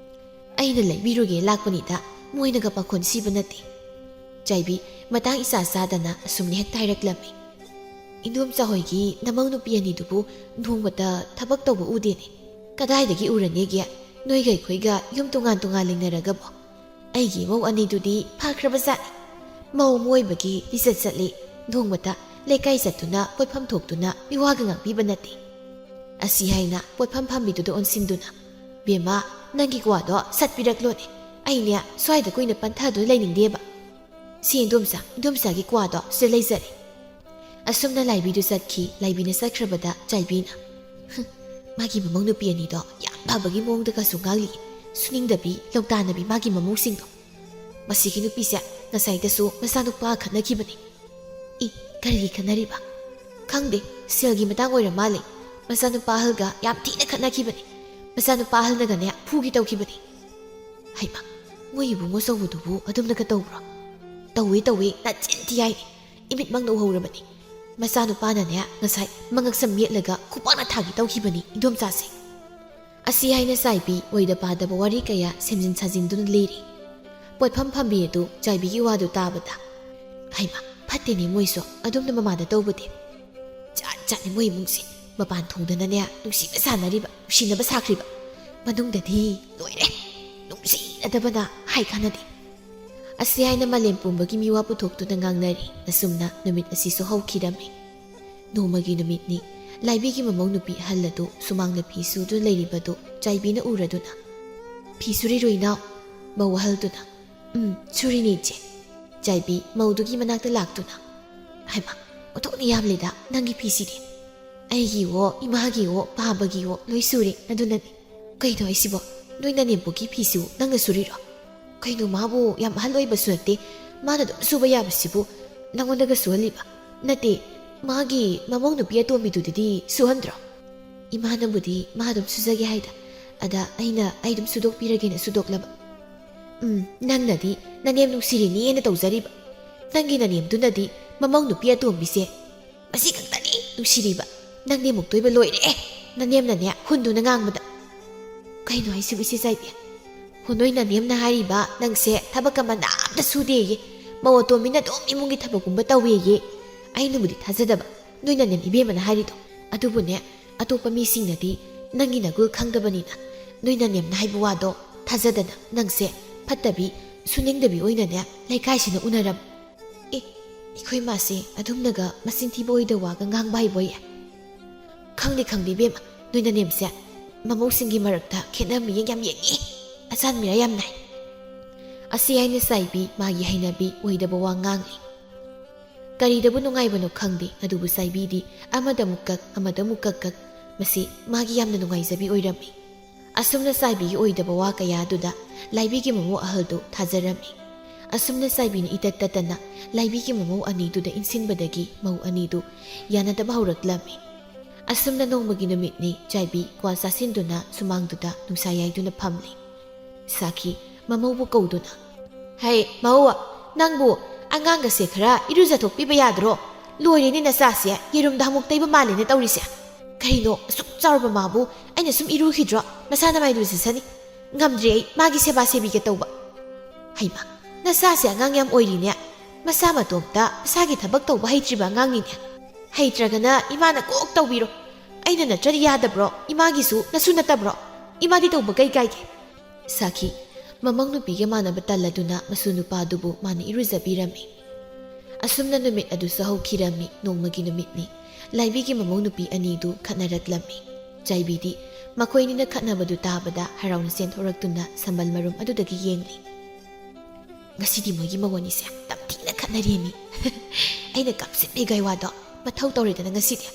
ꯑꯩꯅ ꯂꯩꯕꯤꯔꯨꯒꯦ ꯂꯥꯛꯄꯅꯤꯗ ꯃꯣꯏꯅꯒ ꯄꯥꯈꯣꯟ ꯁꯤꯕ ꯅꯠꯇꯦ ꯆꯥꯏꯕꯤ ꯃꯇꯥꯡ ꯏꯆꯥ ꯆꯥꯗꯅ ꯑꯁꯨꯝꯅ ꯍꯦꯛꯇ ꯍꯥꯏꯔꯛꯂꯝꯃꯤ ꯏꯗꯣꯝꯆꯥ ꯍꯣꯏꯒꯤ ꯅꯃꯧ ꯅꯨꯄꯤ ꯑꯅꯤꯗꯨꯕꯨ ꯅꯣꯡꯃꯇ ꯊꯕꯛ ꯇꯧꯕ ꯎꯗꯦꯅꯦ ꯀꯗꯥꯏꯗꯒꯤ ꯎꯔꯅꯦꯒꯦ ꯅꯣꯏꯒ ꯑꯩꯈꯣꯏꯒ ꯌꯨꯝ ꯇꯣꯉꯥꯟ ꯂꯩꯅꯔꯒꯕꯣ ꯑꯩꯒꯤ ꯃꯧ ꯑꯅꯤꯗꯨꯗꯤ ꯐꯈ꯭ꯔꯕꯖꯥꯠꯅꯤ ꯃꯧ ꯑꯃ ꯑꯣꯏꯕꯒꯤ ꯂꯤꯆꯠ ꯆꯠꯂꯤ ꯅꯣꯡꯃꯇ ꯂꯩꯀꯥꯏ ꯆꯠꯇꯨꯅ ꯄꯣꯠꯐꯝ ꯊꯣꯛꯇꯨꯅ ꯃꯤꯋꯥꯒ ꯉꯥꯡꯕꯤꯕ ꯅꯠꯇꯦ ꯑꯁꯤ ꯍꯥꯏꯅ ꯄꯣꯠꯐꯝ ꯐꯝꯕꯤꯗꯨꯗ ꯑꯣꯟꯁꯤꯟꯗꯨꯅ ꯕꯦꯝꯃ ꯅꯪꯒꯤ ꯀ꯭ꯋꯥꯗꯣ ꯁꯠꯄꯤꯔꯛꯂꯣꯅꯦ ꯑꯩꯅꯦ ꯁ꯭ꯋꯥꯏꯗ ꯀꯨꯏꯅ ꯄꯟꯊꯗꯨꯅ ꯂꯩꯅꯤꯡꯗꯦꯕ ꯁꯤ ꯏꯗꯣꯝꯆꯥꯒꯤ ꯀ꯭ꯋꯥꯗꯣ ꯁꯤꯗ ꯂꯩꯖꯔꯦ ꯑꯁꯨꯝꯅ ꯂꯥꯏꯕꯤꯗꯨ ꯆꯠꯈꯤ ꯂꯥꯏꯕꯤꯅ ꯆꯠꯈ꯭ꯔꯕꯗ ꯆꯥꯏꯕꯤꯅ ꯃꯥꯒꯤ ꯃꯃꯧ ꯅꯨꯄꯤ ꯑꯅꯤꯗꯣ ꯌꯥꯝ ꯐꯕꯒꯤ ꯃꯑꯣꯡꯗꯒꯁꯨ ꯉꯥꯡꯂꯤ ꯁꯨꯅꯤꯡꯗꯕꯤ ꯂꯧꯇꯥꯅꯕꯤ ꯃꯥꯒꯤ ꯃꯃꯧꯁꯤꯡꯗꯣ ꯃꯁꯤꯒꯤ ꯅꯨꯄꯤꯁꯦ ꯉꯁꯥꯏꯗꯁꯨ ꯃꯆꯥꯅꯨꯄꯥ ꯈꯠꯅꯈꯤꯕꯅꯤ ꯀꯔꯤꯒꯤ ꯈꯠꯅꯔꯤꯕ ꯈꯪꯗꯦ ꯁꯦꯜꯒꯤ ꯃꯇꯥꯡ ꯑꯣꯏꯔ ꯃꯥꯜꯂꯦ ꯃꯆꯥꯅꯨꯄꯥ ꯑꯍꯜꯒ ꯌꯥꯝ ꯊꯤꯅ ꯈꯠꯅꯈꯤꯕꯅꯤ ꯃꯆꯥꯅꯨꯄꯥ ꯑꯍꯜꯅꯒꯅꯦ ꯐꯨꯒꯤ ꯇꯧꯈꯤꯕꯅꯤ ꯍꯩꯃ ꯃꯣꯏ ꯏꯕꯨꯡ ꯑꯆꯧꯕꯗꯨꯕꯨ ꯑꯗꯨꯝꯅꯒ ꯇꯧꯕ꯭ꯔꯣ ꯇꯧꯋꯤ ꯅꯆꯤꯟꯊꯤ ꯍꯥꯏꯅꯤ ꯏꯃꯤꯠꯃꯛꯅ ꯎꯍꯧꯔꯕꯅꯤ ꯃꯆꯥꯅꯨꯄꯥꯅꯅꯦ ꯉꯁꯥꯏ ꯃꯉꯛꯁꯝ ꯃꯦꯠꯂꯒ ꯈꯨꯄꯥꯛꯅ ꯊꯥꯒꯤ ꯇꯧꯈꯤꯕꯅꯤ ꯏꯗꯣꯝꯆꯥꯁꯦ ꯑꯁꯤ ꯍꯥꯏꯅ ꯆꯥꯏꯕꯤ ꯑꯣꯏꯗ ꯄꯥꯗꯕ ꯋꯥꯔꯤ ꯀꯌꯥ ꯁꯦꯝꯖꯤꯟ ꯁꯥꯖꯤꯟꯗꯨꯅ ꯂꯤꯔꯤ ꯄꯣꯠꯐꯝ ꯐꯝꯕꯤ ꯑꯗꯨ ꯆꯥꯏꯕꯤꯒꯤ ꯋꯥꯗꯨ ꯇꯥꯕꯗ ꯍꯩꯃ ꯐꯠꯇꯦꯅꯦ ꯃꯣꯏꯁꯨ ꯑꯗꯨꯝꯅ ꯃꯃꯥꯗ ꯇꯧꯕꯗꯤ ꯖꯥꯠꯅꯤ ꯃꯣꯏ ꯏꯃꯨꯡꯁꯦ ꯃꯄꯥꯟ ꯊꯣꯡꯗꯅꯅꯦ ꯅꯨꯡꯁꯤꯕ ꯁꯥꯟꯅꯔꯤꯕ ꯅꯨꯡꯁꯤꯅꯕ ꯁꯥꯈ꯭ꯔꯤꯕ ꯃꯅꯨꯡꯗꯗꯤ ꯂꯣꯏꯔꯦ ꯅꯨꯡꯁꯤꯅꯗꯕꯅ ꯍꯥꯏ ꯀꯥꯟꯅꯗꯦ ꯑꯁꯤ ꯍꯥꯏꯅ ꯃꯥꯂꯦꯝ ꯄꯨꯝꯕꯒꯤ ꯃꯤꯋꯥ ꯄꯨꯊꯣꯛꯇꯨꯅ ꯉꯥꯡꯅꯔꯤ ꯑꯁꯨꯝꯅ ꯅꯨꯃꯤꯠ ꯑꯁꯤꯁꯨ ꯍꯧꯈꯤꯔꯝꯃꯤ ꯅꯣꯡꯃꯒꯤ ꯅꯨꯃꯤꯠꯅꯤ ꯂꯥꯏꯕꯤꯒꯤ ꯃꯃꯧ ꯅꯨꯄꯤ ꯑꯍꯜ ꯑꯗꯨ ꯁꯨꯃꯥꯡꯗ ꯐꯤ ꯁꯨꯗꯨꯅ ꯂꯩꯔꯤꯕꯗꯨ ꯆꯥꯏꯕꯤꯅ ꯎꯔꯗꯨꯅ ꯐꯤ ꯁꯨꯔꯤꯔꯣ ꯏꯅꯥꯎ ꯃꯧ ꯑꯍꯜꯗꯨꯅ ꯁꯨꯔꯤꯅꯤ ꯏꯆꯦ ꯆꯥꯏꯕꯤ ꯃꯧꯗꯨꯒꯤ ꯃꯅꯥꯛꯇ ꯂꯥꯛꯇꯨꯅ ꯍꯩꯃ ꯑꯣꯟꯊꯣꯛꯅ ꯌꯥꯝꯂꯤꯗ ꯅꯪꯒꯤ ꯐꯤꯁꯤꯗꯤ ꯑꯩꯒꯤꯋꯣ ꯏꯃꯥꯒꯤꯋꯣ ꯄꯥꯕꯒꯤꯋꯣ ꯂꯣꯏ ꯁꯨꯔꯦ ꯑꯗꯨꯅꯅꯤ ꯀꯩꯅꯣ ꯑꯩꯁꯤꯕꯣ ꯅꯣꯏ ꯅꯅꯦꯝꯄꯣꯛꯀꯤ ꯐꯤꯁꯨ ꯅꯪꯅ ꯁꯨꯔꯤꯔꯣ ꯀꯩꯅꯣ ꯃꯥꯕꯨ ꯌꯥꯝ ꯑꯍꯜ ꯑꯣꯏꯕꯁꯨ ꯅꯠꯇꯦ ꯃꯥꯅ ꯑꯗꯨꯝ ꯁꯨꯕ ꯌꯥꯕꯁꯤꯕꯨ ꯅꯪꯉꯣꯟꯗꯒ ꯁꯨꯍꯜꯂꯤꯕ ꯅꯠꯇꯦ ꯃꯥꯒꯤ ꯃꯃꯧ ꯅꯨꯄꯤ ꯑꯇꯣꯝꯕꯤꯗꯨꯗꯤ ꯁꯨꯍꯟꯗ꯭ꯔꯣ ꯏꯃꯥꯅꯕꯨꯗꯤ ꯃꯥ ꯑꯗꯨꯝ ꯁꯨꯖꯒꯦ ꯍꯥꯏꯗ ꯑꯗ ꯑꯩ ꯑꯗꯨꯝ ꯁꯨꯗꯣꯛꯄꯤꯔꯒꯦꯅ ꯁꯨꯗꯣꯛꯂꯕ ꯅꯪꯅꯗꯤ ꯅꯅꯦꯝ ꯅꯨꯡꯁꯤꯔꯤꯅꯦꯅ ꯇꯧꯖꯔꯤꯕ ꯅꯪꯒꯤ ꯅꯅꯦꯝꯗꯨꯅꯗꯤ ꯃꯃꯧ ꯅꯨꯄꯤ ꯑꯇꯣꯝꯕꯤꯁꯦ ꯃꯁꯤ ꯈꯛꯇꯅꯤ ꯅꯨꯡꯁꯤꯔꯤꯕ ꯅꯪꯗꯤ ꯑꯃꯨꯛ ꯇꯣꯏꯕ ꯂꯣꯏꯔꯦ ꯅꯅꯦꯝꯅꯅꯦ ꯍꯨꯟꯗꯨꯅ ꯉꯥꯡꯕꯗ ꯀꯩꯅꯣ ꯍꯥꯏꯁꯤꯕꯨ ꯏꯆꯦ ꯆꯥꯏꯕꯤ ꯅꯣꯏ ꯅꯅꯦꯝꯅ ꯍꯥꯏꯔꯤꯕ ꯅꯪꯁꯦ ꯊꯕꯛ ꯑꯃ ꯑꯝꯇ ꯁꯨꯗꯦꯌꯦ ꯃꯧ ꯑꯇꯣꯝꯕꯤꯅ ꯑꯗꯨꯝ ꯏꯃꯨꯡꯒꯤ ꯊꯕꯛꯀꯨꯝꯕ ꯇꯧꯋꯦꯌꯦ ꯑꯩꯅꯕꯨꯗꯤ ꯊꯥꯖꯗꯕ ꯅꯣꯏ ꯅꯅꯦꯝ ꯏꯕꯦꯝꯃꯅ ꯍꯥꯏꯔꯤꯗꯣ ꯑꯗꯨꯕꯨꯅꯦ ꯑꯇꯣꯞꯄ ꯃꯤꯁꯤꯡꯅꯗꯤ ꯅꯪꯒꯤ ꯅꯒꯨꯜ ꯈꯪꯗꯕꯅꯤꯅ ꯅꯣꯏ ꯅꯅꯦꯝꯅ ꯍꯥꯏꯕ ꯋꯥꯗꯣ ꯊꯥꯖꯗꯅ ꯅꯪꯁꯦ ꯐꯠꯇꯕꯤ ꯁꯨꯅꯤꯡꯗꯕꯤ ꯑꯣꯏꯅꯅꯦ ꯂꯩꯀꯥꯏꯁꯤꯅ ꯎꯅꯔꯝ ꯑꯩꯈꯣꯏ ꯃꯥꯁꯦ ꯑꯗꯨꯝꯅꯒ ꯃꯆꯤꯟ ꯊꯤꯕ ꯑꯣꯏꯗ ꯋꯥꯒ ꯉꯥꯡꯕ ꯍꯩꯕꯣꯌꯦ ꯈꯪꯗꯦ ꯏꯕꯦꯝꯃ ꯅꯣꯏ ꯅꯅꯦꯝꯁꯦ ꯃꯃꯧꯁꯤꯡꯒꯤ ꯃꯔꯛꯇ ꯈꯦꯠꯅ ꯃꯤꯠꯌꯦꯡ ꯌꯥꯝ ꯌꯦꯡꯉꯤ ꯑꯆꯥꯟ ꯃꯤꯔꯥ ꯌꯥꯝ ꯅꯥꯏ ꯑꯁꯤ ꯍꯥꯏꯅ ꯆꯥꯏꯕꯤ ꯃꯥꯒꯤ ꯍꯩꯅꯕꯤ ꯑꯣꯏꯗꯕ ꯋꯥ ꯉꯥꯡꯂꯤ ꯀꯔꯤꯗꯕꯨ ꯅꯨꯡꯉꯥꯏꯕꯅꯣ ꯈꯪꯗꯦ ꯑꯗꯨꯕꯨ ꯆꯥꯏꯕꯤꯗꯤ ꯑꯃꯗ ꯑꯃꯨꯛ ꯀꯛ ꯑꯃꯗ ꯑꯃꯨꯛ ꯀꯛ ꯃꯁꯤ ꯃꯥꯒꯤ ꯌꯥꯝꯅ ꯅꯨꯡꯉꯥꯏꯖꯕꯤ ꯑꯣꯏꯔꯝꯃꯤ ꯑꯁꯨꯝꯅ ꯆꯥꯏꯕꯤꯒꯤ ꯑꯣꯏꯗꯕ ꯋꯥ ꯀꯌꯥ ꯑꯗꯨꯗ ꯂꯥꯏꯕꯤꯒꯤ ꯃꯃꯧ ꯑꯍꯜꯗꯨ ꯊꯥꯖꯔꯝꯃꯤ ꯑꯁꯨꯝꯅ ꯆꯥꯏꯕꯤꯅ ꯏꯇꯠ ꯇꯠꯇꯅ ꯂꯥꯏꯕꯤꯒꯤ ꯃꯃꯧ ꯑꯅꯤꯗꯨꯗ ꯏꯟꯁꯤꯟꯕꯗꯒꯤ ꯃꯧ ꯑꯅꯤꯗꯨ ꯌꯥꯅꯗꯕ ꯍꯧꯔꯛꯂꯝꯃꯤ ꯑꯁꯨꯝꯅ ꯅꯣꯡꯃꯒꯤ ꯅꯨꯃꯤꯠꯅꯤ ꯆꯥꯏꯕꯤ ꯀ꯭ꯋꯥ ꯆꯥꯁꯤꯟꯗꯨꯅ ꯁꯨꯃꯥꯡꯗꯨꯗ ꯅꯨꯡꯁꯥ ꯌꯥꯏꯗꯨꯅ ꯐꯝꯂꯤ ꯁꯥꯈꯤ ꯃꯃꯧꯕꯨ ꯀꯧꯗꯨꯅ ꯍꯩ ꯃꯧ ꯅꯪꯕꯨ ꯑꯉꯥꯡꯒꯁꯦ ꯈꯔ ꯏꯔꯨꯖꯊꯣꯛꯄꯤꯕ ꯌꯥꯗ꯭ꯔꯣ ꯂꯣꯏꯔꯦꯅꯦ ꯅꯆꯥꯁꯦ ꯌꯦꯔꯨꯝꯗ ꯑꯃꯨꯛ ꯇꯩꯕ ꯃꯥꯜꯂꯦꯅ ꯇꯧꯔꯤꯁꯦ ꯀꯔꯤꯅꯣ ꯑꯁꯨꯛ ꯆꯥꯎꯔꯕ ꯃꯥꯕꯨ ꯑꯩꯅ ꯁꯨꯝ ꯏꯔꯨꯈꯤꯗ꯭ꯔꯣ ꯃꯁꯥꯅ ꯃꯥꯏ ꯂꯨꯖꯁꯅꯤ ꯉꯝꯗ꯭ꯔꯦ ꯑꯩ ꯃꯥꯒꯤ ꯁꯦꯕꯥ ꯁꯦꯕꯤꯒ ꯇꯧꯕ ꯍꯩꯃ ꯅꯆꯥꯁꯦ ꯑꯉꯥꯡ ꯌꯥꯝ ꯑꯣꯏꯔꯤꯅꯦ ꯃꯁꯥ ꯃꯇꯣꯝꯇ ꯃꯁꯥꯒꯤ ꯊꯕꯛ ꯇꯧꯕ ꯍꯩꯇ꯭ꯔꯤꯕ ꯑꯉꯥꯡꯅꯤꯅꯦ ꯍꯩꯇ꯭ꯔꯒꯅ ꯏꯃꯥꯅ ꯀꯣꯛ ꯇꯧꯕꯤꯔꯣ ꯑꯩꯅ ꯅꯠꯇ꯭ꯔꯗꯤ ꯌꯥꯗꯕ꯭ꯔꯣ ꯏꯃꯥꯒꯤꯁꯨ ꯅꯁꯨ ꯅꯠꯇꯕ꯭ꯔꯣ ꯏꯃꯥꯗꯤ ꯇꯧꯕ ꯀꯩ ꯀꯥꯏꯒꯦ ꯁꯥꯈꯤ ꯃꯃꯧ ꯅꯨꯄꯤꯒ ꯃꯥꯟꯅꯕ ꯇꯜꯂꯗꯨꯅ ꯃꯁꯨ ꯅꯨꯄꯥꯗꯨꯕꯨ ꯃꯥꯅ ꯏꯔꯨꯖꯕꯤꯔꯝꯃꯤ ꯑꯁꯨꯝꯅ ꯅꯨꯃꯤꯠ ꯑꯗꯨꯁꯨ ꯍꯧꯈꯤꯔꯝꯃꯤ ꯅꯣꯡꯃꯒꯤ ꯅꯨꯃꯤꯠꯅꯤ ꯂꯥꯏꯕꯤꯒꯤ ꯃꯃꯧ ꯅꯨꯄꯤ ꯑꯅꯤꯗꯨ ꯈꯠꯅꯔꯛꯂꯝꯃꯤ ꯆꯥꯏꯕꯤꯗꯤ ꯃꯈꯣꯏꯅꯤꯅ ꯈꯠꯅꯕꯗꯨ ꯇꯥꯕꯗ ꯍꯔꯥꯎꯅ ꯆꯦꯟꯊꯣꯔꯛꯇꯨꯅ ꯁꯝꯕꯜ ꯃꯔꯨꯝ ꯑꯗꯨꯗꯒꯤ ꯌꯦꯡꯂꯤ ꯉꯁꯤꯗꯤ ꯃꯣꯏꯒꯤ ꯃꯧ ꯑꯅꯤꯁꯦ ꯇꯝꯊꯤꯅ ꯈꯠꯅꯔꯦꯃꯤ ꯑꯩꯅ ꯀꯥꯞꯁꯤꯟꯕꯤ ꯒꯥꯏꯋꯥꯗꯣ ꯃꯊꯧ ꯇꯧꯔꯦꯗꯅ ꯉꯁꯤꯗꯤ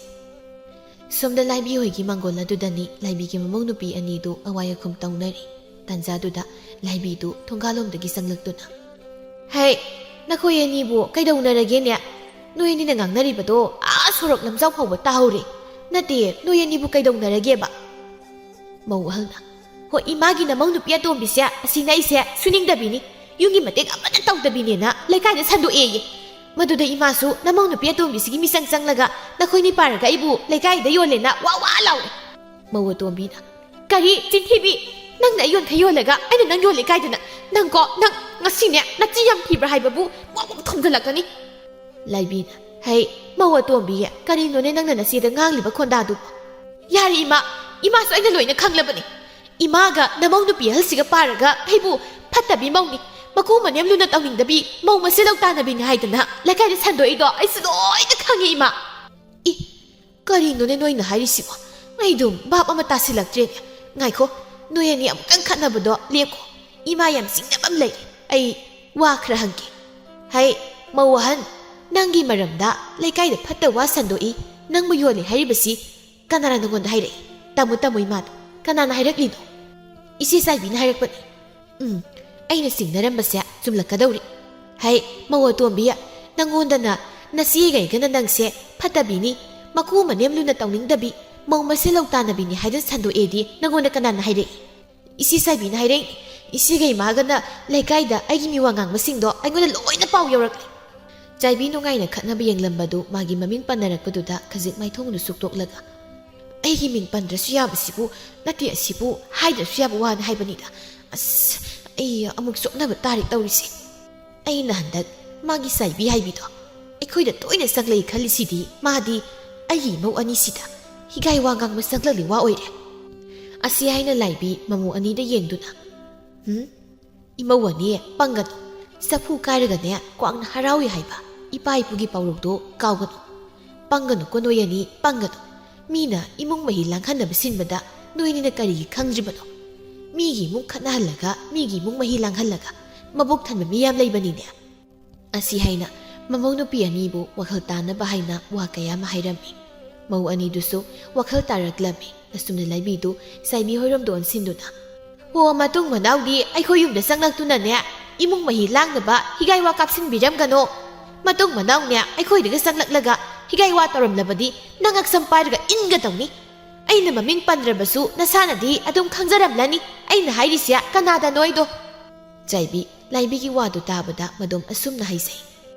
ꯁꯣꯝꯗ ꯂꯥꯏꯕꯤ ꯍꯣꯏꯒꯤ ꯃꯥꯡꯒꯣꯜ ꯑꯗꯨꯗꯅꯤ ꯂꯥꯏꯕꯤꯒꯤ ꯃꯃꯧ ꯅꯨꯄꯤ ꯑꯅꯤꯗꯨ ꯑꯋꯥꯏ ꯑꯈꯨꯝ ꯇꯧꯅꯔꯤ ꯇꯟꯖꯥꯗꯨꯗ ꯂꯥꯏꯕꯤꯗꯨ ꯊꯣꯡꯒꯥꯜꯂꯣꯝꯗꯒꯤ ꯆꯪꯂꯛꯇꯨꯅ ꯍꯩ ꯅꯈꯣꯏ ꯑꯅꯤꯕꯨ ꯀꯩꯗꯧꯅꯔꯒꯦꯅꯦ ꯅꯣꯏ ꯑꯅꯤꯅ ꯉꯥꯡꯅꯔꯤꯕꯗꯣ ꯁꯣꯔꯣꯛ ꯂꯝꯖꯥꯎ ꯐꯥꯎꯕ ꯇꯥꯍꯧꯔꯦ ꯅꯠꯇꯦ ꯅꯣꯏ ꯑꯅꯤꯕꯨ ꯀꯩꯗꯧꯅꯔꯒꯦꯕ ꯃꯧ ꯑꯍꯜꯅ ꯍꯣꯏ ꯏꯃꯥꯒꯤ ꯅꯃꯧ ꯅꯨꯄꯤ ꯑꯇꯣꯝꯕꯤꯁꯦ ꯑꯁꯤꯅ ꯑꯩꯁꯦ ꯁꯨꯅꯤꯡꯗꯕꯤꯅꯤ ꯌꯨꯝꯒꯤ ꯃꯇꯦꯡ ꯑꯃꯠꯇ ꯇꯧꯗꯕꯤꯅꯦꯅ ꯂꯩꯀꯥꯏꯗ ꯁꯟꯗꯣꯛꯑꯦꯌꯦ ꯃꯗꯨꯗ ꯏꯃꯥꯁꯨ ꯅꯃꯧ ꯅꯨꯄꯤ ꯑꯇꯣꯝꯕꯤꯁꯤꯒꯤ ꯃꯤꯆꯪ ꯆꯪꯂꯒ ꯅꯈꯣꯏꯅꯤ ꯄꯥꯔꯒ ꯑꯩꯕꯨ ꯂꯩꯀꯥꯏꯗ ꯌꯣꯜꯂꯦꯅ ꯋꯥ ꯋꯥ ꯂꯥꯎꯔꯦ ꯃꯧ ꯑꯇꯣꯝꯕꯤꯅ ꯀꯔꯤ ꯆꯤꯟꯊꯤꯕꯤ ꯅꯪꯅ ꯑꯩ ꯌꯣꯜꯂꯒ ꯑꯩꯅ ꯅꯪ ꯌꯣꯜꯂꯦ ꯀꯥꯏꯗꯅ ꯅꯪ ꯉꯁꯤꯅꯦ ꯅꯆꯤ ꯌꯥꯝ ꯊꯤꯕ꯭ꯔꯥ ꯍꯥꯏꯕꯕꯨ ꯋꯥ ꯊꯣꯝꯖꯤꯜꯂꯛꯀꯅꯤ ꯂꯥꯏꯕꯤꯅ ꯍꯩ ꯃꯧ ꯑꯇꯣꯝꯕꯤꯌꯦ ꯀꯔꯤꯅꯣꯅꯦ ꯅꯪꯅ ꯅꯆꯦꯗ ꯉꯥꯡꯂꯤꯕ ꯈꯣꯟꯗꯥꯗꯨꯕꯨ ꯌꯥꯔꯦ ꯏꯃꯥꯁꯨ ꯑꯩꯅ ꯂꯣꯏꯅ ꯈꯪꯂꯕꯅꯤ ꯏꯃꯥꯒ ꯅꯃꯧ ꯅꯨꯄꯤ ꯑꯍꯜꯁꯤꯒ ꯄꯥꯔꯒ ꯑꯩꯕꯨ ꯐꯠꯇꯕꯤ ꯃꯧꯅꯤ ꯃꯀꯨ ꯃꯅꯦꯝ ꯂꯨꯅ ꯇꯧꯅꯤꯡꯗꯕꯤ ꯃꯧ ꯃꯁꯦꯜ ꯂꯧ ꯇꯥꯟꯅꯕꯤꯅꯤ ꯍꯥꯏꯗꯅ ꯂꯩꯀꯥꯏꯗ ꯁꯟꯗꯣꯛꯏꯗꯣ ꯑꯩꯁꯨ ꯂꯣꯏꯅ ꯈꯪꯉꯦ ꯏꯃꯥ ꯏ ꯀꯔꯤꯅꯣꯅꯦ ꯅꯣꯏꯅ ꯍꯥꯏꯔꯤꯁꯤꯕꯣ ꯑꯩꯗꯨꯝ ꯚꯥꯞ ꯑꯃ ꯇꯥꯁꯤꯜꯂꯛꯇ꯭ꯔꯦꯅꯦ ꯉꯥꯏꯈꯣ ꯅꯣꯏ ꯑꯅꯤ ꯑꯃꯨꯛꯇꯪ ꯈꯠꯅꯕꯗꯣ ꯂꯦꯞꯀꯣ ꯏꯃꯥ ꯌꯥꯝ ꯆꯤꯡꯅꯕ ꯑꯃ ꯂꯩꯔꯦ ꯑꯩ ꯋꯥ ꯈꯔ ꯍꯪꯒꯦ ꯍꯩ ꯃꯧ ꯑꯍꯟ ꯅꯪꯒꯤ ꯃꯔꯝꯗ ꯂꯩꯀꯥꯏꯗ ꯐꯠꯇ ꯋꯥ ꯁꯟꯗꯣꯛꯏ ꯅꯪꯕꯨ ꯌꯣꯜꯂꯤ ꯍꯥꯏꯔꯤꯕꯁꯤ ꯀꯅꯥꯅ ꯅꯉꯣꯟꯗ ꯍꯥꯏꯔꯛꯏ ꯇꯥꯃꯣ ꯏꯃꯥꯗꯣ ꯀꯅꯥꯅ ꯍꯥꯏꯔꯛꯂꯤꯅꯣ ꯏꯆꯦ ꯆꯥꯏꯕꯤꯅ ꯍꯥꯏꯔꯛꯄꯅꯤ ꯑꯩꯅ ꯆꯤꯡꯅꯔꯝꯕꯁꯦ ꯆꯨꯝꯂꯛꯀꯗꯧꯔꯤ ꯍꯩ ꯃꯧ ꯑꯇꯣꯝꯕꯤ ꯅꯪꯉꯣꯟꯗꯅ ꯅꯆꯦꯒꯩꯒꯅ ꯅꯪꯁꯦ ꯐꯠꯇꯕꯤꯅꯤ ꯃꯀꯨ ꯃꯅꯦꯝ ꯂꯨꯅ ꯇꯧꯅꯤꯡꯗꯕꯤ ꯃꯧ ꯃꯁꯦꯜ ꯂꯧ ꯇꯥꯟꯅꯕꯤꯅꯤ ꯍꯥꯏꯗꯅ ꯁꯟꯗꯣꯛꯑꯦꯗꯤ ꯅꯪꯉꯣꯟꯗ ꯀꯅꯥꯅ ꯍꯥꯏꯔꯛꯏ ꯏꯆꯦ ꯆꯥꯏꯕꯤꯅ ꯍꯥꯏꯔꯛꯏ ꯏꯆꯦꯒ ꯏꯃꯥꯒꯅ ꯂꯩꯀꯥꯏꯗ ꯑꯩꯒꯤ ꯃꯤꯋꯥ ꯉꯥꯡꯕꯁꯤꯡꯗꯣ ꯑꯩꯉꯣꯟꯗ ꯂꯣꯏꯅ ꯄꯥꯎ ꯌꯧꯔꯛꯂꯤ ꯆꯥꯏꯕꯤ ꯅꯨꯡꯉꯥꯏꯅ ꯈꯠꯅꯕ ꯌꯦꯡꯂꯝꯕꯗꯨ ꯃꯥꯒꯤ ꯃꯃꯤꯡ ꯄꯟꯅꯔꯛꯄꯗꯨꯗ ꯈꯖꯤꯛ ꯃꯥꯏꯊꯣꯡꯗꯨ ꯁꯨꯛꯇꯣꯛꯂꯒ ꯑꯩꯒꯤ ꯃꯤꯡ ꯄꯟꯗ꯭ꯔꯁꯨ ꯌꯥꯕꯁꯤꯕꯨ ꯅꯠꯇꯦ ꯑꯁꯤꯕꯨ ꯍꯥꯏꯗ꯭ꯔꯁꯨ ꯌꯥꯕ ꯋꯥꯅ ꯍꯥꯏꯕꯅꯤꯗ ꯑꯁ ꯑꯩ ꯑꯃꯨꯛ ꯆꯣꯛꯅꯕ ꯇꯥꯔꯦ ꯇꯧꯔꯤꯁꯦ ꯑꯩꯅ ꯍꯟꯗꯛ ꯃꯥꯒꯤ ꯆꯥꯏꯕꯤ ꯍꯥꯏꯕꯤꯗꯣ ꯑꯩꯈꯣꯏꯗ ꯇꯣꯏꯅ ꯆꯪꯂꯛꯏ ꯈꯜꯂꯤꯁꯤꯗꯤ ꯃꯥꯗꯤ ꯑꯩꯒꯤ ꯏꯃꯧ ꯑꯅꯤꯁꯤꯗ ꯍꯤꯒꯥꯏ ꯋꯥ ꯉꯥꯡꯕ ꯆꯪꯂꯛꯂꯤ ꯋꯥ ꯑꯣꯏꯔꯦ ꯑꯁꯤ ꯍꯥꯏꯅ ꯂꯥꯏꯕꯤ ꯃꯃꯧ ꯑꯅꯤꯗ ꯌꯦꯡꯗꯨꯅ ꯏꯃꯧ ꯑꯅꯤ ꯄꯪꯒꯅꯨ ꯆꯐꯨ ꯀꯥꯏꯔꯒꯅꯦ ꯀ꯭ꯋꯥꯛꯅ ꯍꯔꯥꯎꯏ ꯍꯥꯏꯕ ꯏꯄꯥ ꯏꯄꯨꯒꯤ ꯄꯥꯎꯔꯧꯗꯣ ꯀꯥꯎꯒꯅꯨ ꯄꯪꯒꯅꯨꯀꯣ ꯅꯣꯏ ꯑꯅꯤ ꯄꯪꯒꯅꯨ ꯃꯤꯅ ꯏꯃꯨꯡ ꯃꯍꯤ ꯂꯥꯡꯍꯟꯅꯕ ꯁꯤꯟꯕꯗ ꯅꯣꯏꯅꯤꯅ ꯀꯔꯤꯒꯤ ꯈꯪꯗ꯭ꯔꯤꯕꯅꯣ ꯃꯤꯒꯤ ꯏꯃꯨꯡ ꯈꯠꯅꯍꯜꯂꯒ ꯃꯤꯒꯤ ꯏꯃꯨꯡ ꯃꯍꯤ ꯂꯥꯡꯍꯜꯂꯒ ꯃꯕꯨꯛ ꯊꯟꯕ ꯃꯤ ꯌꯥꯝ ꯂꯩꯕꯅꯤꯅꯦ ꯑꯁꯤ ꯍꯥꯏꯅ ꯃꯃꯧ ꯅꯨꯄꯤ ꯑꯅꯤꯕꯨ ꯋꯥꯈꯜ ꯇꯥꯅꯕ ꯍꯥꯏꯅ ꯋꯥ ꯀꯌꯥ ꯑꯃ ꯍꯥꯏꯔꯝꯃꯤ ꯃꯧ ꯑꯅꯤꯗꯨꯁꯨ ꯋꯥꯈꯜ ꯇꯥꯔꯛꯂꯝꯃꯤ ꯑꯁꯨꯝꯅ ꯂꯥꯏꯕꯤꯗꯨ ꯆꯥꯏꯕꯤ ꯍꯣꯏꯔꯣꯝꯗ ꯑꯣꯟꯁꯤꯟꯗꯨꯅ ꯍꯣ ꯃꯇꯨꯡ ꯃꯅꯥꯎꯗꯤ ꯑꯩꯈꯣꯏ ꯌꯨꯝꯗ ꯆꯪꯂꯛꯇꯨꯅꯅꯦ ꯏꯃꯨꯡ ꯃꯍꯤ ꯂꯥꯡꯅꯕ ꯍꯤꯒꯥꯏ ꯋꯥ ꯀꯥꯞꯁꯤꯟꯕꯤꯔꯝꯒꯅꯣ ꯃꯇꯨꯡ ꯃꯅꯥꯎꯅꯦ ꯑꯩꯈꯣꯏꯗꯒ ꯆꯪꯂꯛꯂꯒ ꯍꯤꯒꯥꯏ ꯋꯥ ꯇꯧꯔꯝꯂꯕꯗꯤ ꯅꯪ ꯉꯛꯁꯝ ꯄꯥꯏꯔꯒ ꯏꯟꯒꯗꯧꯅꯤ ꯑꯩꯅ ꯃꯃꯤꯡ ꯄꯟꯗ꯭ꯔꯕꯁꯨ ꯅꯁꯥꯅꯗꯤ ꯑꯗꯨꯝ ꯈꯪꯖꯔꯝꯂꯅꯤ ꯑꯩꯅ ꯍꯥꯏꯔꯤꯁꯦ ꯀꯅꯥꯗꯅꯣ ꯑꯩꯗꯣ ꯆꯥꯏꯕꯤ ꯂꯥꯏꯕꯤꯒꯤ ꯋꯥꯗꯨ ꯇꯥꯕꯗ ꯃꯗꯣꯝ ꯑꯁꯨꯝꯅ ꯍꯥꯏꯖꯩ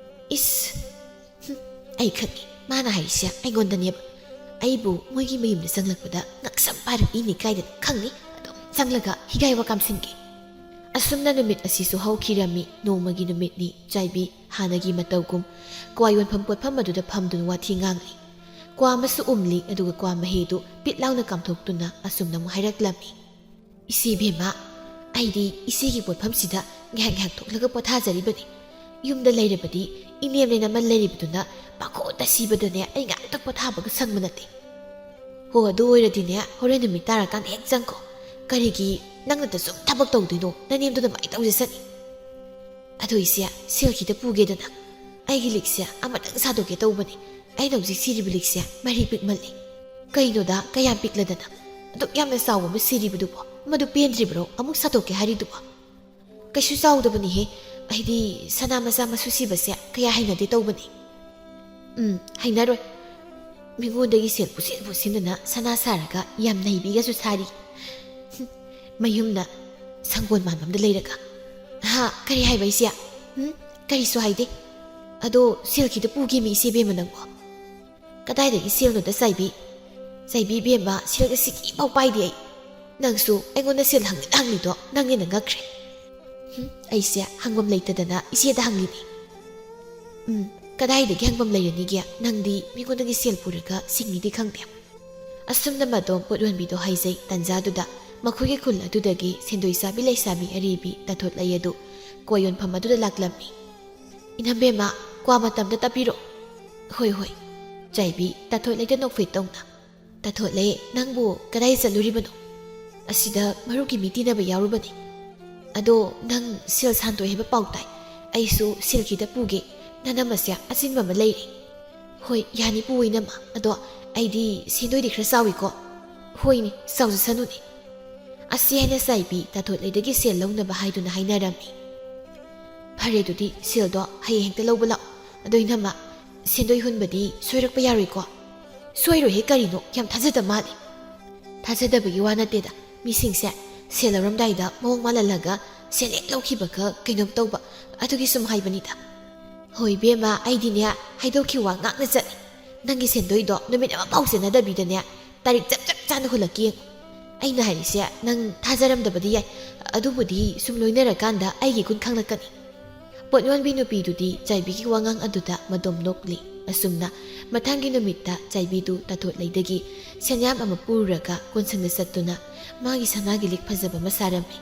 ꯏꯁ ꯑꯩ ꯈꯪꯉꯤ ꯃꯥꯅ ꯍꯥꯏꯔꯤꯁꯦ ꯑꯩꯉꯣꯟꯗꯅꯦꯕ ꯑꯩꯕꯨ ꯃꯣꯏꯒꯤ ꯃꯌꯨꯝꯗ ꯆꯪꯂꯛꯄꯗ ꯉꯛꯁꯝ ꯄꯥꯏꯔꯒ ꯏꯅꯤ ꯀꯥꯏꯗꯅ ꯈꯪꯅꯤ ꯑꯗꯨꯝ ꯆꯪꯂꯒ ꯍꯤꯒꯥꯏ ꯋꯥ ꯀꯥꯝꯁꯤꯟꯒꯦ ꯑꯁꯨꯝꯅ ꯅꯨꯃꯤꯠ ꯑꯁꯤꯁꯨ ꯍꯧꯈꯤꯔꯝꯃꯤ ꯅꯣꯡꯃꯒꯤ ꯅꯨꯃꯤꯠꯅꯤ ꯆꯥꯏꯕꯤ ꯍꯥꯟꯅꯒꯤ ꯃꯇꯧꯒꯨꯝ ꯀ꯭ꯋꯥ ꯌꯣꯟꯐꯝ ꯄꯣꯠꯐꯝ ꯑꯗꯨꯗ ꯐꯝꯗꯨꯅ ꯋꯥꯊꯤ ꯉꯥꯡꯂꯤ ꯀ꯭ꯋꯥ ꯑꯃꯁꯨ ꯎꯝꯂꯤ ꯑꯗꯨꯒ ꯀ꯭ꯋꯥ ꯃꯍꯤꯗꯨ ꯄꯤꯠ ꯂꯥꯎꯅ ꯀꯥꯝꯊꯣꯛꯇꯨꯅ ꯑꯁꯨꯝꯅ ꯑꯃꯨꯛ ꯍꯥꯏꯔꯛꯂꯝꯃꯤ ꯏꯆꯦ ꯏꯕꯦꯝꯃ ꯑꯩꯗꯤ ꯏꯆꯦꯒꯤ ꯄꯣꯠꯐꯝꯁꯤꯗ ꯉꯥꯏꯍꯥꯛ ꯊꯣꯛꯂꯒ ꯄꯣꯊꯥꯖꯔꯤꯕꯅꯤ ꯌꯨꯝꯗ ꯂꯩꯔꯕꯗꯤ ꯏꯅꯦꯝꯅꯦꯅ ꯑꯃ ꯂꯩꯔꯤꯕꯗꯨꯅ ꯄꯥꯈꯣꯟꯗ ꯁꯤꯕꯗꯅꯦ ꯑꯩ ꯉꯥꯛꯇ ꯄꯣꯊꯥꯕꯒ ꯁꯪꯕ ꯅꯠꯇꯦ ꯍꯣ ꯑꯗꯨ ꯑꯣꯏꯔꯗꯤꯅꯦ ꯍꯣꯔꯦꯟ ꯅꯨꯃꯤꯠ ꯇꯥꯔꯀꯥꯟꯗ ꯍꯦꯛ ꯆꯪꯈꯣ ꯀꯔꯤꯒꯤ ꯅꯪꯅꯇ ꯁꯨꯝ ꯊꯕꯛ ꯇꯧꯗꯣꯏꯅꯣ ꯅꯅꯦꯝꯗꯨꯅ ꯃꯥꯏ ꯇꯧꯖꯁꯅꯤ ꯑꯗꯨ ꯏꯆꯦ ꯁꯦꯜꯈꯤꯗ ꯄꯨꯒꯦꯗꯅ ꯑꯩꯒꯤ ꯂꯤꯛꯁꯦ ꯑꯃꯇꯪ ꯁꯥꯗꯣꯛꯀꯦ ꯇꯧꯕꯅꯤ ꯑꯩꯅ ꯍꯧꯖꯤꯛ ꯁꯤꯔꯤꯕ ꯂꯤꯛꯁꯦ ꯃꯔꯤ ꯄꯤꯛꯃꯜꯂꯤ ꯀꯩꯅꯣꯗ ꯀꯌꯥꯝ ꯄꯤꯛꯂꯗꯅ ꯑꯗꯨꯛ ꯌꯥꯝꯅ ꯆꯥꯎꯕ ꯑꯃ ꯁꯤꯔꯤꯕꯗꯨꯕꯣ ꯃꯗꯨ ꯄꯦꯟꯗ꯭ꯔꯤꯕ꯭ꯔꯣ ꯑꯃꯨꯛ ꯁꯥꯗꯣꯛꯀꯦ ꯍꯥꯏꯔꯤꯗꯨꯕꯣ ꯀꯩꯁꯨ ꯆꯥꯎꯗꯕꯅꯤꯍꯦ ꯑꯩꯗꯤ ꯁꯅꯥ ꯃꯆꯥ ꯃꯁꯨ ꯁꯤꯕꯁꯦ ꯀꯌꯥ ꯍꯩꯅꯗꯦ ꯇꯧꯕꯅꯤ ꯍꯩꯅꯔꯣꯏ ꯃꯤꯉꯣꯟꯗꯒꯤ ꯁꯦꯜ ꯄꯨꯁꯤꯟꯗꯅ ꯁꯅꯥ ꯁꯥꯔꯒ ꯌꯥꯝ ꯅꯩꯕꯤꯒꯁꯨ ꯁꯥꯔꯤ ꯃꯌꯨꯝꯅ ꯁꯪꯒꯣꯜ ꯃꯥꯟꯕ ꯑꯃꯗ ꯂꯩꯔꯒ ꯀꯔꯤ ꯍꯥꯏꯕ ꯏꯆꯦ ꯀꯔꯤꯁꯨ ꯍꯥꯏꯗꯦ ꯑꯗꯣ ꯁꯦꯜꯈꯤꯗ ꯄꯨꯒꯦꯃꯤ ꯏꯆꯦ ꯕꯦꯝꯃ ꯅꯪꯕꯣ ꯀꯗꯥꯏꯗꯒꯤ ꯁꯦꯜꯅꯣꯗ ꯆꯥꯏꯕꯤ ꯕꯦꯝꯃ ꯁꯦꯜꯒ ꯁꯤꯀꯤꯐꯥꯎ ꯄꯥꯏꯗꯦ ꯑꯩ ꯅꯪꯁꯨ ꯑꯩꯉꯣꯟꯗ ꯁꯦꯜ ꯍꯪꯂꯤꯗꯣ ꯅꯪ ꯍꯦꯟꯅ ꯉꯛꯈ꯭ꯔꯦ ꯑꯩꯁꯦ ꯍꯪꯐꯝ ꯂꯩꯇꯗꯅ ꯏꯆꯦꯗ ꯍꯪꯂꯤꯅꯤ ꯀꯗꯥꯏꯗꯒꯤ ꯍꯪꯐꯝ ꯂꯩꯔꯅꯤꯒꯦ ꯅꯪꯗꯤ ꯃꯤꯉꯣꯟꯗꯒꯤ ꯁꯦꯜ ꯄꯨꯔꯒ ꯁꯤꯡꯅꯤꯗꯤ ꯈꯪꯗꯦ ꯑꯁꯨꯝꯅ ꯃꯇꯣꯝ ꯄꯣꯠ ꯌꯣꯟꯕꯤꯗꯣ ꯍꯥꯏꯖꯩ ꯇꯟꯖꯥꯗꯨꯗ ꯃꯈꯣꯏꯒꯤ ꯈꯨꯜ ꯑꯗꯨꯗꯒꯤ ꯁꯦꯟꯗꯣꯏ ꯆꯥꯕꯤ ꯂꯩꯁꯥꯕꯤ ꯑꯔꯤꯕꯤ ꯇꯥꯊꯣꯠꯂꯩ ꯑꯗꯨ ꯀꯣ ꯌꯣꯟꯐꯝ ꯑꯗꯨꯗ ꯂꯥꯛꯂꯝꯃꯤ ꯏꯅꯝꯕꯦꯝꯃ ꯀ꯭ꯋꯥ ꯃꯇꯝꯗ ꯇꯞꯄꯤꯔꯣ ꯍꯣꯏ ꯍꯣꯏ ꯆꯥꯏꯕꯤ ꯇꯥꯊꯣꯠꯂꯩꯗ ꯅꯣꯛꯐꯦꯠ ꯇꯧꯅ ꯇꯥꯊꯣꯠꯂꯩ ꯅꯪꯕꯨ ꯀꯗꯥꯏ ꯆꯠꯂꯨꯔꯤꯕꯅꯣ ꯑꯁꯤꯗ ꯃꯔꯨꯞꯀꯤ ꯃꯤ ꯇꯤꯟꯅꯕ ꯌꯥꯎꯔꯨꯕꯅꯤ ꯑꯗꯣ ꯅꯪ ꯁꯦꯜ ꯁꯥꯟꯗꯣꯏ ꯍꯥꯏꯕ ꯄꯥꯎ ꯇꯥꯏ ꯑꯩꯁꯨ ꯁꯦꯜ ꯈꯤꯇ ꯄꯨꯒꯦ ꯅꯅꯝꯃꯁꯦ ꯑꯆꯤꯟꯕ ꯑꯃ ꯂꯩꯔꯤ ꯍꯣꯏ ꯌꯥꯅꯤ ꯄꯨꯏꯅꯝꯃ ꯑꯗꯣ ꯑꯩꯗꯤ ꯁꯦꯟꯗꯣꯏꯗꯤ ꯈꯔ ꯆꯥꯎꯏꯀꯣ ꯍꯣꯏꯅꯦ ꯆꯥꯎꯖꯁꯅꯨꯅꯦ ꯑꯁꯤ ꯍꯥꯏꯅ ꯆꯥꯏꯕꯤ ꯇꯥꯊꯣꯠꯂꯩꯗꯒꯤ ꯁꯦꯜ ꯂꯧꯅꯕ ꯍꯥꯏꯗꯨꯅ ꯍꯥꯏꯅꯔꯝꯃꯤ ꯐꯔꯦ ꯑꯗꯨꯗꯤ ꯁꯦꯜꯗꯣ ꯍꯌꯦꯡ ꯍꯦꯛꯇ ꯂꯧꯕ ꯂꯥꯛꯑꯣ ꯑꯗꯣ ꯏꯅꯝꯃ ꯁꯦꯟꯗꯣꯏ ꯍꯨꯟꯕꯗꯤ ꯁꯣꯏꯔꯛꯄ ꯌꯥꯔꯣꯏꯀꯣ ꯁꯣꯏꯔꯣꯏꯍꯦ ꯀꯔꯤꯅꯣ ꯌꯥꯝ ꯊꯥꯖꯗ ꯃꯥꯜꯂꯤ ꯊꯥꯖꯗꯕꯒꯤ ꯋꯥ ꯅꯠꯇꯦꯗ ꯃꯤꯁꯤꯡꯁꯦ ꯁꯦꯜ ꯂꯧꯔꯝꯗꯥꯏꯗ ꯃꯑꯣꯡ ꯃꯥꯜꯍꯜꯂꯒ ꯁꯦꯜ ꯍꯦꯛ ꯂꯧꯈꯤꯕꯒ ꯀꯩꯅꯣꯝ ꯇꯧꯕ ꯑꯗꯨꯒꯤ ꯁꯨꯝ ꯍꯥꯏꯕꯅꯤꯗ ꯍꯣꯏ ꯕꯦꯝꯃ ꯑꯩꯗꯤꯅꯦ ꯍꯥꯏꯗꯣꯛꯈꯤꯕ ꯋꯥ ꯉꯥꯛꯅ ꯆꯠꯂꯤ ꯅꯪꯒꯤ ꯁꯦꯟꯗꯣꯏꯗꯣ ꯅꯨꯃꯤꯠ ꯑꯃ ꯐꯥꯎ ꯆꯦꯟꯅꯗꯕꯤꯗꯅꯦ ꯇꯥꯔꯤꯛ ꯆꯞ ꯆꯥꯅ ꯍꯨꯜꯂꯛꯀꯦ ꯌꯦꯡꯉꯨ ꯑꯩꯅ ꯍꯥꯏꯔꯤꯁꯦ ꯅꯪ ꯊꯥꯖꯔꯝꯗꯕꯗꯤ ꯌꯥꯏ ꯑꯗꯨꯕꯨꯗꯤ ꯁꯨꯝ ꯂꯣꯏꯅꯔꯀꯥꯟꯗ ꯑꯩꯒꯤ ꯒꯨꯟ ꯈꯪꯂꯛꯀꯅꯤ ꯄꯣꯠ ꯌꯣꯟꯕꯤ ꯅꯨꯄꯤꯗꯨꯗꯤ ꯆꯥꯏꯕꯤꯒꯤ ꯋꯥꯉꯥꯡ ꯑꯗꯨꯗ ꯃꯗꯣꯝ ꯅꯣꯛꯂꯤ ꯑꯁꯨꯝꯅ ꯃꯊꯪꯒꯤ ꯅꯨꯃꯤꯠꯇ ꯆꯥꯏꯕꯤꯗꯨ ꯇꯥꯊꯣꯠꯂꯩꯗꯒꯤ ꯁꯦꯟꯌꯥꯝ ꯑꯃ ꯄꯨꯔꯒ ꯀꯣꯟꯁꯪꯗ ꯆꯠꯇꯨꯅ ꯃꯥꯒꯤ ꯁꯅꯥꯒꯤ ꯂꯤꯛ ꯐꯖꯕ ꯑꯃ ꯁꯥꯔꯝꯃꯤ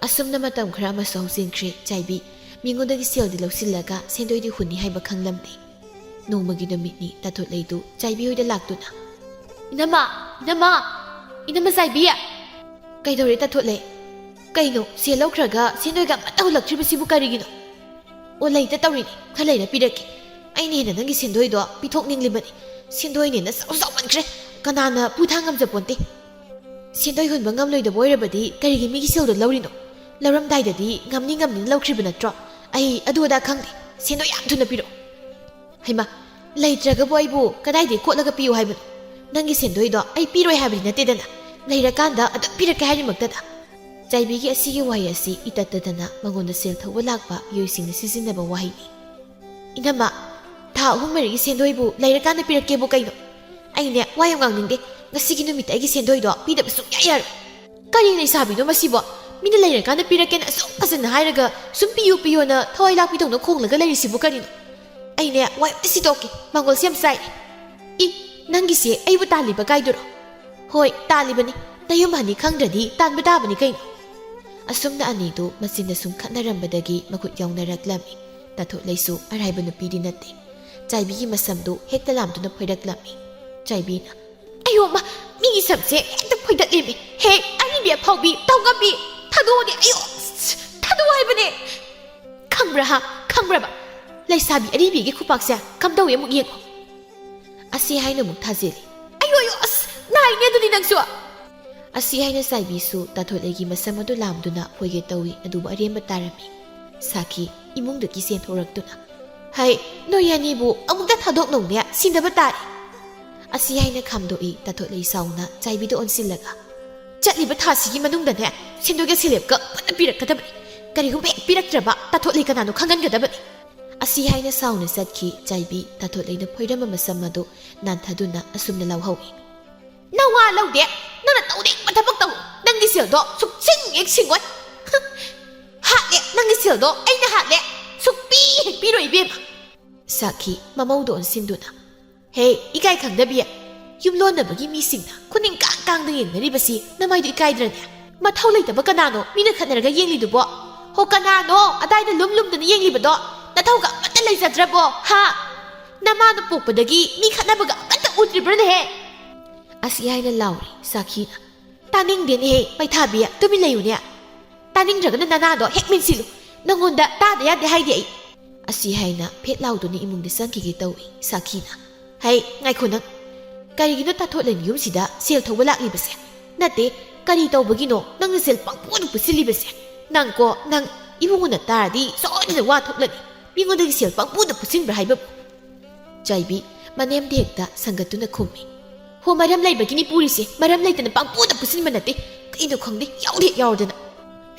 ꯑꯁꯨꯝꯅ ꯃꯇꯝ ꯈꯔ ꯑꯃꯁꯨ ꯍꯧꯖꯤꯟꯈ꯭ꯔꯦ ꯆꯥꯏꯕꯤ ꯃꯤꯉꯣꯟꯗꯒꯤ ꯁꯦꯜꯗꯤ ꯂꯧꯁꯤꯜꯂꯒ ꯁꯦꯟꯗꯣꯏꯗꯤ ꯍꯨꯟꯅꯤ ꯍꯥꯏꯕ ꯈꯪꯂꯝꯗꯦ ꯅꯣꯡꯃꯒꯤ ꯅꯨꯃꯤꯠꯅꯤ ꯇꯥꯊꯣꯠꯂꯩꯗꯨ ꯆꯥꯏꯕꯤ ꯍꯣꯏꯗ ꯂꯥꯛꯇꯨꯅ ꯏꯅꯝꯃ ꯏꯅꯝꯃ ꯏꯅꯝꯃ ꯆꯥꯏꯕꯤ ꯀꯩꯗꯧꯔꯦ ꯇꯥꯊꯣꯠꯂꯩ ꯀꯩꯅꯣ ꯁꯦꯜ ꯂꯧꯈ꯭ꯔꯒ ꯁꯦꯟꯗꯣꯏꯒ ꯑꯃꯠꯇ ꯍꯨꯜꯂꯛꯇ꯭ꯔꯤꯕꯁꯤꯕꯨ ꯀꯔꯤꯒꯤꯅꯣ ꯑꯣ ꯂꯩꯇ ꯇꯧꯔꯤꯅꯤ ꯈꯔ ꯂꯩꯔ ꯄꯤꯔꯛꯀꯦ ꯑꯩꯅ ꯍꯦꯟꯅ ꯅꯪꯒꯤ ꯁꯦꯟꯗꯣꯏꯗꯣ ꯄꯤꯊꯣꯛꯅꯤꯡꯂꯤꯕꯅꯤ ꯁꯦꯟꯗꯣꯏꯅꯦꯅ ꯆꯥꯎꯃꯟꯈ꯭ꯔꯦ ꯀꯅꯥꯅ ꯄꯨꯊꯥꯡ ꯉꯝꯖꯄꯣꯟꯇꯦ ꯁꯦꯟꯗꯣꯏ ꯍꯨꯟꯕ ꯉꯝꯂꯣꯏꯗꯕ ꯑꯣꯏꯔꯕꯗꯤ ꯀꯔꯤꯒꯤ ꯃꯤꯒꯤ ꯁꯦꯜꯗꯣ ꯂꯧꯔꯤꯅꯣ ꯂꯧꯔꯝꯗꯥꯏꯗꯗꯤ ꯉꯝꯅꯤꯅ ꯂꯧꯈ꯭ꯔꯤꯕ ꯅꯠꯇ꯭ꯔꯣ ꯑꯩ ꯑꯗꯨ ꯑꯗꯥ ꯈꯪꯗꯦ ꯁꯦꯟꯗꯣꯏ ꯌꯥꯝ ꯊꯨꯅ ꯄꯤꯔꯛꯑꯣ ꯍꯩꯃꯥ ꯂꯩꯇ꯭ꯔꯒꯕꯨ ꯑꯩꯕꯨ ꯀꯗꯥꯏꯗꯒꯤ ꯀꯣꯠꯂꯒ ꯄꯤꯌꯨ ꯍꯥꯏꯕꯅꯣ ꯅꯪꯒꯤ ꯁꯦꯟꯗꯣꯏꯗꯣ ꯑꯩ ꯄꯤꯔꯣꯏ ꯍꯥꯏꯕꯗꯤ ꯅꯠꯇꯦꯗꯅ ꯂꯩꯔꯀꯥꯟꯗ ꯑꯗꯨꯝ ꯄꯤꯔꯛꯀꯦ ꯍꯥꯏꯔꯤꯃꯛꯇꯗ ꯆꯥꯏꯕꯤꯒꯤ ꯑꯁꯤꯒꯤ ꯋꯥꯍꯩ ꯑꯁꯤ ꯏꯇꯠꯇꯗꯅ ꯃꯉꯣꯟꯗ ꯁꯦꯜ ꯊꯧꯕ ꯂꯥꯛꯄ ꯃꯤꯑꯣꯏꯁꯤꯡꯅ ꯁꯤꯖꯤꯟꯅꯕ ꯋꯥꯍꯩꯅꯤ ꯏꯅꯝꯃ ꯊꯥ 3-4ꯒꯤ ꯁꯦꯟꯗꯣꯏꯕꯨ ꯂꯩꯔꯀꯥꯟꯗ ꯄꯤꯔꯛꯀꯦꯕꯨ ꯀꯩꯅꯣ ꯑꯩꯅꯦ ꯋꯥ ꯌꯥꯝ ꯉꯥꯡꯅꯤꯡꯗꯦ ꯉꯁꯤꯒꯤ ꯅꯨꯃꯤꯠꯇ ꯑꯩꯒꯤ ꯁꯦꯟꯗꯣꯏꯗꯣ ꯄꯤꯗꯕ ꯁꯨꯡꯌꯥ ꯌꯥꯔꯣꯏ ꯀꯔꯤ ꯂꯩꯁꯥꯕꯤꯅꯣ ꯃꯁꯤꯕꯣ ꯃꯤꯅ ꯂꯩꯔꯀꯥꯟꯗ ꯄꯤꯔꯛꯀꯦꯅ ꯑꯁꯨꯝ ꯐꯖꯅ ꯍꯥꯏꯔꯒ ꯁꯨꯝ ꯄꯤꯌꯨ ꯄꯤꯌꯣꯅ ꯊꯋꯥꯏ ꯂꯥꯛꯄꯤꯗꯧꯅ ꯈꯣꯡꯂꯒ ꯂꯩꯔꯤꯁꯤꯕꯨ ꯀꯔꯤꯅꯣ ꯑꯩꯅꯦ ꯋꯥ ꯑꯝꯇ ꯁꯤꯗꯣꯛꯀꯦ ꯃꯥꯡꯒꯣꯜꯁꯦ ꯌꯥꯝ ꯆꯥꯏꯔꯦ ꯏ ꯅꯪꯒꯤꯁꯦ ꯑꯩꯕꯨ ꯇꯥꯜꯂꯤꯕ ꯀꯥꯏꯗꯨꯔꯣ ꯍꯣꯏ ꯇꯥꯜꯂꯤꯕꯅꯤ ꯅꯌꯨꯝ ꯍꯟꯅꯤ ꯈꯪꯗ꯭ꯔꯗꯤ ꯇꯥꯟꯕ ꯇꯥꯕꯅꯤ ꯀꯩꯅꯣ ꯑꯁꯨꯝꯅ ꯑꯅꯤꯗꯨ ꯃꯆꯤꯟꯗ ꯁꯨꯝ ꯈꯠꯅꯔꯝꯕꯗꯒꯤ ꯃꯈꯨꯠ ꯌꯥꯎꯅꯔꯛꯂꯝꯃꯤ ꯇꯥꯊꯣꯠꯂꯩꯁꯨ ꯑꯔꯥꯏꯕ ꯅꯨꯄꯤꯗꯤ ꯅꯠꯇꯦ ꯆꯥꯏꯕꯤꯒꯤ ꯃꯁꯝꯗꯨ ꯍꯦꯛꯇ ꯂꯥꯝꯗꯨꯅ ꯐꯣꯏꯔꯛꯂꯝꯃꯤ ꯆꯥꯏꯕꯤꯅ ꯑꯌꯣꯃ ꯃꯤꯒꯤ ꯁꯝꯁꯦ ꯍꯦꯛꯇ ꯐꯣꯏꯗꯠꯂꯦꯃꯤ ꯍꯦ ꯑꯔꯤꯕꯤ ꯑꯐꯥꯎꯕꯤ ꯇꯧꯉꯝꯕꯤ ꯊꯥꯗꯣꯛꯑꯣꯅꯦ ꯑꯌꯣ ꯊꯥꯗꯣꯛꯑꯣ ꯍꯥꯏꯕꯅꯦ ꯈꯪꯕ꯭ꯔꯕ ꯂꯩꯁꯥꯕꯤ ꯑꯔꯤꯕꯤꯒꯤ ꯈꯨꯄꯥꯛꯁꯦ ꯀꯝꯗꯧꯋꯦ ꯑꯃꯨꯛ ꯌꯦꯡꯉꯣ ꯑꯁꯤ ꯍꯥꯏꯅ ꯑꯃꯨꯛ ꯊꯥꯖꯤꯜꯂꯤ ꯑꯌꯣ ꯑꯁ ꯅꯥꯏꯅꯦ ꯑꯗꯨꯗꯤ ꯅꯪꯁꯨ ꯑꯁꯤ ꯍꯥꯏꯅ ꯆꯥꯏꯕꯤꯁꯨ ꯇꯥꯊꯣꯠꯂꯩꯒꯤ ꯃꯁꯝ ꯑꯗꯨ ꯂꯥꯝꯗꯨꯅ ꯐꯣꯏꯒꯦ ꯇꯧꯏ ꯑꯗꯨꯕꯨ ꯑꯔꯦꯝꯕ ꯇꯥꯔꯝꯃꯤ ꯁꯥꯈꯤ ꯏꯃꯨꯡꯗꯒꯤ ꯆꯦꯟꯊꯣꯔꯛꯇꯨꯅ ꯍꯩ ꯅꯣꯏ ꯑꯅꯤꯕꯨ ꯑꯃꯨꯛꯇ ꯊꯥꯗꯣꯛꯅꯧꯅꯦ ꯁꯤꯟꯗꯕ ꯇꯥꯔꯦ ꯑꯁꯤ ꯍꯥꯏꯅ ꯈꯥꯝꯗꯣꯛꯏ ꯇꯥꯊꯣꯠꯂꯩ ꯁꯥꯎꯅ ꯆꯥꯏꯕꯤꯗ ꯑꯣꯟꯁꯤꯜꯂꯒ ꯆꯠꯂꯤꯕ ꯊꯥꯁꯤꯒꯤ ꯃꯅꯨꯡꯗꯅꯦ ꯁꯦꯟꯗꯣꯏꯒ ꯁꯦꯂꯦꯞꯀ ꯄꯨꯟꯅ ꯄꯤꯔꯛꯀꯗꯕꯅꯤ ꯀꯔꯤꯒꯨꯝꯕ ꯍꯦꯛ ꯄꯤꯔꯛꯇ꯭ꯔꯕ ꯇꯥꯊꯣꯠꯂꯩ ꯀꯅꯥꯅꯣ ꯈꯪꯍꯟꯒꯗꯕꯅꯤ ꯑꯁꯤ ꯍꯥꯏꯅ ꯁꯥꯎꯅ ꯆꯠꯈꯤ ꯆꯥꯏꯕꯤ ꯇꯥꯊꯣꯠꯂꯩꯅ ꯐꯣꯏꯔꯝꯕ ꯃꯁꯝ ꯑꯗꯨ ꯅꯥꯟꯊꯗꯨꯅ ꯑꯁꯨꯝꯅ ꯂꯧꯍꯧꯏ ꯅꯋꯥ ꯂꯧꯗꯦ ꯅꯪꯅ ꯇꯧꯅꯤꯡꯕ ꯊꯕꯛ ꯇꯧ ꯅꯪꯒꯤ ꯁꯦꯜꯗꯣ ꯁꯨꯛꯁꯤꯡ ꯍꯦꯛ ꯁꯤꯡꯉꯣꯏ ꯍꯥꯠꯂꯦ ꯅꯪꯒꯤ ꯁꯦꯜꯗꯣ ꯑꯩꯅ ꯍꯥꯠꯂꯦ ꯁꯨꯛꯄꯤ ꯍꯦꯛ ꯄꯤꯔꯣꯏ ꯏꯕꯦꯝꯃ ꯁꯥꯈꯤ ꯃꯃꯧꯗ ꯑꯣꯟꯁꯤꯟꯗꯨꯅ ꯍꯦ ꯏꯀꯥꯏ ꯈꯪꯗꯕꯤ ꯌꯨꯝꯂꯣꯟꯅꯕꯒꯤ ꯃꯤꯁꯤꯡꯅ ꯈꯨꯅꯤꯡ ꯀꯥꯡꯗ ꯌꯦꯡꯅꯔꯤꯕꯁꯤ ꯅꯃꯥꯏꯗꯨ ꯏꯀꯥꯏꯗ꯭ꯔꯅꯦ ꯃꯊꯧ ꯂꯩꯇꯕ ꯀꯅꯥꯅꯣ ꯃꯤꯅ ꯈꯠꯅꯔꯒ ꯌꯦꯡꯂꯤꯗꯨꯕꯣ ꯍꯣ ꯀꯅꯥꯅꯣ ꯑꯗꯥꯏꯗ ꯂꯨꯝꯗꯅ ꯌꯦꯡꯂꯤꯕꯗꯣ ꯅꯊꯧꯒ ꯑꯃꯠꯇ ꯂꯩꯖꯗ꯭ꯔꯕꯣ ꯍꯥ ꯅꯃꯥꯅ ꯄꯣꯛꯄꯗꯒꯤ ꯃꯤ ꯈꯠꯅꯕꯒ ꯑꯃꯠꯇ ꯎꯗ꯭ꯔꯤꯕ꯭ꯔꯅꯦꯍꯦ ꯑꯁꯤ ꯍꯥꯏꯅ ꯂꯥꯎꯔꯤ ꯁꯥꯈꯤꯅ ꯇꯥꯅꯤꯡꯗꯦꯅꯦꯍꯦ ꯃꯩꯊꯥꯕꯤ ꯇꯨꯃꯤꯟ ꯂꯩꯌꯨꯅꯦ ꯇꯥꯅꯤꯡꯗ꯭ꯔꯒꯅ ꯅꯅꯥꯗꯣ ꯍꯦꯛ ꯃꯦꯟꯁꯤꯜꯂꯨ ꯅꯪꯉꯣꯟꯗ ꯇꯥꯗ ꯌꯥꯗꯦ ꯍꯥꯏꯗꯤ ꯑꯩ ꯑꯁꯤ ꯍꯥꯏꯅ ꯐꯦꯠ ꯂꯥꯎꯗꯨꯅ ꯏꯃꯨꯡꯗ ꯆꯪꯈꯤꯒꯦ ꯇꯧꯏ ꯁꯥꯈꯤꯅ ꯍꯩ ꯉꯥꯏꯈꯣ ꯅꯪ ꯀꯔꯤꯒꯤꯅꯣ ꯇꯥꯊꯣꯠꯂꯩ ꯌꯨꯝꯁꯤꯗ ꯁꯦꯜ ꯊꯧꯕ ꯂꯥꯛꯂꯤꯕꯁꯦ ꯅꯠꯇꯦ ꯀꯔꯤ ꯇꯧꯕꯒꯤꯅꯣ ꯅꯪꯅ ꯁꯦꯜ ꯄꯪꯄꯨꯗ ꯄꯨꯁꯤꯜꯂꯤꯕꯁꯦ ꯅꯪ ꯏꯕꯨꯡꯉꯣꯅ ꯇꯥꯔꯗꯤ ꯁꯣꯏꯗꯅ ꯋꯥ ꯊꯣꯛꯂꯅꯤ ꯃꯤꯉꯣꯟꯗꯒꯤ ꯁꯦꯜ ꯄꯪꯄꯨꯗ ꯄꯨꯁꯤꯟꯕ꯭ꯔꯥ ꯍꯥꯏꯕꯕꯨ ꯆꯥꯏꯕꯤ ꯃꯅꯦꯝꯗ ꯍꯦꯛꯇ ꯁꯪꯒꯠꯇꯨꯅ ꯈꯨꯝꯃꯤ ꯍꯣ ꯃꯔꯝ ꯂꯩꯕꯒꯤꯅꯤ ꯄꯨꯔꯤꯁꯦ ꯃꯔꯝ ꯂꯩꯇꯅ ꯄꯪꯄꯨꯗ ꯄꯨꯁꯤꯟꯕ ꯅꯠꯇꯦ ꯀꯩꯅꯣ ꯈꯪꯗꯦ ꯌꯥꯎꯗꯦ ꯌꯥꯎꯗꯅ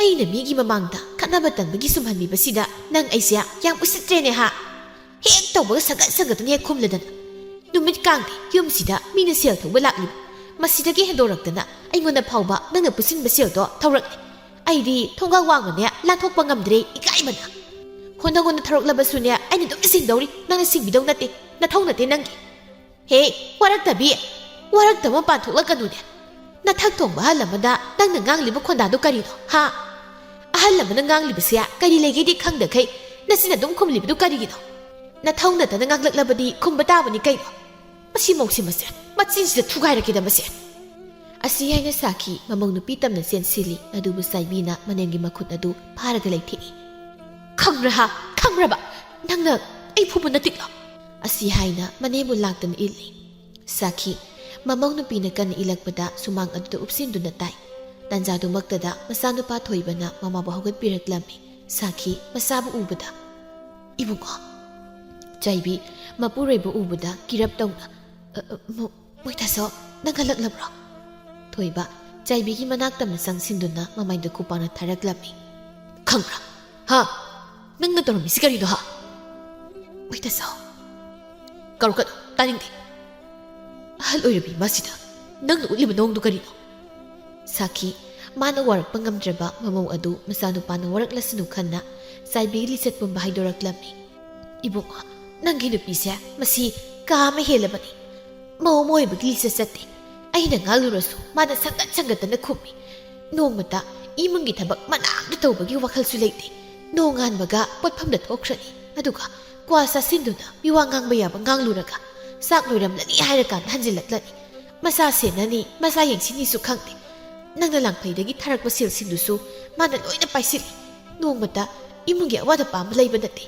ꯑꯩꯅ ꯃꯤꯒꯤ ꯃꯃꯥꯡꯗ ꯈꯠꯅꯕ ꯇꯟꯕꯒꯤ ꯁꯨꯝꯍꯟꯕꯤꯕꯁꯤꯗ ꯅꯪ ꯑꯩꯁꯦ ꯌꯥꯝ ꯎꯁꯤꯠꯇ꯭ꯔꯦꯅꯦ ꯍꯥ ꯍꯦꯛ ꯇꯧꯕꯒ ꯁꯪꯒꯠꯇꯨꯅ ꯍꯦꯛ ꯈꯨꯝꯂꯗꯅ ꯅꯨꯃꯤꯠ ꯀꯥꯡꯗꯦ ꯌꯨꯝꯁꯤꯗ ꯃꯤꯅ ꯁꯦꯜ ꯊꯧꯕ ꯂꯥꯛꯂꯤꯕ ꯃꯁꯤꯗꯒꯤ ꯍꯦꯟꯗꯣꯔꯛꯇꯅ ꯑꯩꯉꯣꯟꯗ ꯐꯥꯎꯕ ꯅꯪꯅ ꯄꯨꯁꯤꯟꯕ ꯁꯦꯜꯗꯣ ꯊꯧꯔꯛꯂꯦ ꯑꯩꯗꯤ ꯊꯣꯡꯒꯥꯜ ꯋꯥꯡꯃꯅꯦ ꯂꯥꯟꯊꯣꯛꯄ ꯉꯝꯗ꯭ꯔꯦ ꯏꯀꯥꯏꯕꯅ ꯍꯣ ꯅꯪꯉꯣꯟꯗ ꯊꯧꯔꯛꯂꯕꯁꯨꯅꯦ ꯑꯩꯅ ꯑꯗꯨꯝ ꯁꯤꯡꯗꯧꯔꯤ ꯅꯪꯅ ꯁꯤꯡꯕꯤꯗꯧ ꯅꯠꯇꯦ ꯅꯊꯧ ꯅꯠꯇꯦ ꯅꯪꯒꯤ ꯍꯦ ꯋꯥꯔꯛꯇꯕꯤ ꯋꯥꯔꯛꯇꯕ ꯄꯥꯟꯊꯣꯛꯂꯛꯀꯅꯨꯅꯦ ꯅꯊꯛ ꯊꯣꯡꯕ ꯑꯍꯜ ꯑꯃꯗ ꯅꯪꯅ ꯉꯥꯡꯂꯤꯕ ꯈꯣꯟꯗꯥꯗꯨ ꯀꯔꯤꯅꯣ ꯍꯥ ꯑꯍꯜ ꯑꯃꯅ ꯉꯥꯡꯂꯤꯕꯁꯦ ꯀꯔꯤ ꯂꯩꯒꯦꯗꯤ ꯈꯪꯗꯈꯩ ꯅꯁꯤꯅ ꯑꯗꯨꯝ ꯈꯨꯝꯂꯤꯕꯗꯨ ꯀꯔꯤꯒꯤꯅꯣ ꯅꯊꯧ ꯅꯠꯇꯅ ꯉꯥꯡꯂꯛꯂꯕꯗꯤ ꯈꯨꯝꯕ ꯇꯥꯕꯅꯤ ꯀꯩꯅꯣ ꯃꯁꯤ ꯃꯧꯁꯤꯃꯁꯦ ꯃꯆꯤꯟꯁꯤꯗ ꯊꯨꯒꯥꯏꯔꯛꯈꯤꯗꯕꯁꯦ ꯑꯁꯤ ꯍꯥꯏꯅ ꯁꯥꯈꯤ ꯃꯃꯧ ꯅꯨꯄꯤ ꯇꯝꯅ ꯆꯦꯟꯁꯤꯜꯂꯤ ꯑꯗꯨꯕꯨ ꯆꯥꯏꯕꯤꯅ ꯃꯅꯦꯝꯒꯤ ꯃꯈꯨꯠ ꯑꯗꯨ ꯐꯥꯔꯒ ꯂꯩꯊꯦꯛꯏ ꯈꯪꯕ꯭ꯔꯕ ꯅꯪꯅ ꯑꯩ ꯐꯨꯕ ꯅꯠꯇꯤꯛꯂꯣ ꯑꯁꯤ ꯍꯥꯏꯅ ꯃꯅꯦꯝꯕꯨ ꯂꯥꯛꯇꯅ ꯏꯜꯂꯤ ꯁꯥꯈꯤ ꯃꯃꯧ ꯅꯨꯄꯤꯅ ꯀꯟꯅ ꯏꯜꯂꯛꯄꯗ ꯁꯨꯃꯥꯡ ꯑꯗꯨꯗ ꯎꯞꯁꯤꯟꯗꯨꯅ ꯇꯥꯏ ꯇꯥꯟꯖꯥꯗꯨꯃꯛꯇꯗ ꯃꯆꯥꯅꯨꯄꯥ ꯊꯣꯏꯕꯅ ꯃꯃꯥꯕꯨ ꯍꯧꯒꯠꯄꯤꯔꯛꯂꯝꯃꯤ ꯁꯥꯈꯤ ꯃꯆꯥꯕꯨ ꯎꯕꯗ ꯏꯕꯨꯡꯉꯣ ꯆꯥꯏꯕꯤ ꯃꯄꯨꯔꯣꯏꯕ ꯎꯕꯗ ꯀꯤꯔꯞ ꯇꯧꯅ ꯃꯣꯏꯇꯥꯁꯣ ꯅꯪ ꯍꯜꯂꯛꯂꯕ꯭ꯔꯣ ꯊꯣꯏꯕ ꯆꯥꯏꯕꯤꯒꯤ ꯃꯅꯥꯛ ꯇꯝꯅ ꯆꯪꯁꯤꯟꯗꯨꯅ ꯃꯃꯥꯏꯗ ꯈꯨꯄꯥꯛꯅ ꯊꯥꯔꯛꯂꯝꯃꯤ ꯈꯪꯕ꯭ꯔꯥ ꯍꯥ ꯅꯪꯅ ꯇꯧꯔꯝꯃꯤꯁꯤ ꯀꯔꯤꯅꯣ ꯍꯥ ꯃꯣꯏꯇꯥꯁꯣ ꯀꯧꯔꯛꯀꯅꯨ ꯇꯥꯅꯤꯡꯗꯦ ꯑꯍꯜ ꯑꯣꯏꯔꯕꯤ ꯃꯁꯤꯗ ꯅꯪꯅ ꯎꯠꯂꯤꯕ ꯅꯣꯡꯗꯨ ꯀꯔꯤꯅꯣ ꯁꯥꯈꯤ ꯃꯥꯅ ꯋꯥꯔꯛꯄ ꯉꯝꯗ꯭ꯔꯕ ꯃꯃꯧ ꯑꯗꯨ ꯃꯆꯥꯅꯨꯄꯥꯅ ꯋꯥꯔꯛꯂꯁꯅꯨ ꯈꯟꯅ ꯆꯥꯏꯕꯤꯒꯤ ꯂꯤꯆꯠ ꯄꯨꯝꯕ ꯍꯥꯏꯗꯣꯔꯛꯂꯝꯃꯤ ꯏꯕꯨꯡꯉꯣ ꯅꯪꯒꯤ ꯅꯨꯄꯤꯁꯦ ꯃꯁꯤ ꯀꯥ ꯑꯃ ꯍꯦꯜꯂꯕꯅꯤ ꯃꯧ ꯑꯃ ꯑꯣꯏꯕꯒꯤ ꯂꯤꯆꯠ ꯆꯠꯇꯦ ꯑꯩꯅ ꯉꯥꯡꯂꯨꯔꯁꯨ ꯃꯥꯅ ꯁꯪꯒꯠꯇꯅ ꯈꯨꯝꯃꯤ ꯅꯣꯡꯃꯇ ꯏꯃꯨꯡꯒꯤ ꯊꯕꯛ ꯃꯅꯥꯝꯇ ꯇꯧꯕꯒꯤ ꯋꯥꯈꯜꯁꯨ ꯂꯩꯇꯦ ꯅꯣꯡꯉꯥꯟꯕꯒ ꯄꯣꯠꯐꯝꯗ ꯊꯣꯛꯈ꯭ꯔꯅꯤ ꯑꯗꯨꯒ ꯀ꯭ꯋꯥ ꯆꯥꯁꯤꯟꯗꯨꯅ ꯃꯤꯋꯥ ꯉꯥꯡꯕ ꯌꯥꯕ ꯉꯥꯡꯂꯨꯔꯒ ꯆꯥꯛ ꯂꯣꯏꯔꯝꯂꯅꯤ ꯍꯥꯏꯔꯀꯥꯟꯗ ꯍꯟꯖꯤꯜꯂꯛꯂꯅꯤ ꯃꯆꯥ ꯁꯦꯟꯅꯅꯤ ꯃꯆꯥ ꯌꯦꯡꯁꯤꯅꯤꯁꯨ ꯈꯪꯗꯦ ꯅꯪꯅ ꯂꯥꯡꯐꯩꯗꯒꯤ ꯊꯥꯔꯛꯄ ꯁꯦꯜꯁꯤꯡꯗꯨꯁꯨ ꯃꯥꯅ ꯂꯣꯏꯅ ꯄꯥꯏꯁꯤꯜꯂꯤ ꯅꯣꯡꯃꯇ ꯏꯃꯨꯡꯒꯤ ꯑꯋꯥꯠ ꯑꯄꯥꯝꯕ ꯂꯩꯕ ꯅꯠꯇꯦ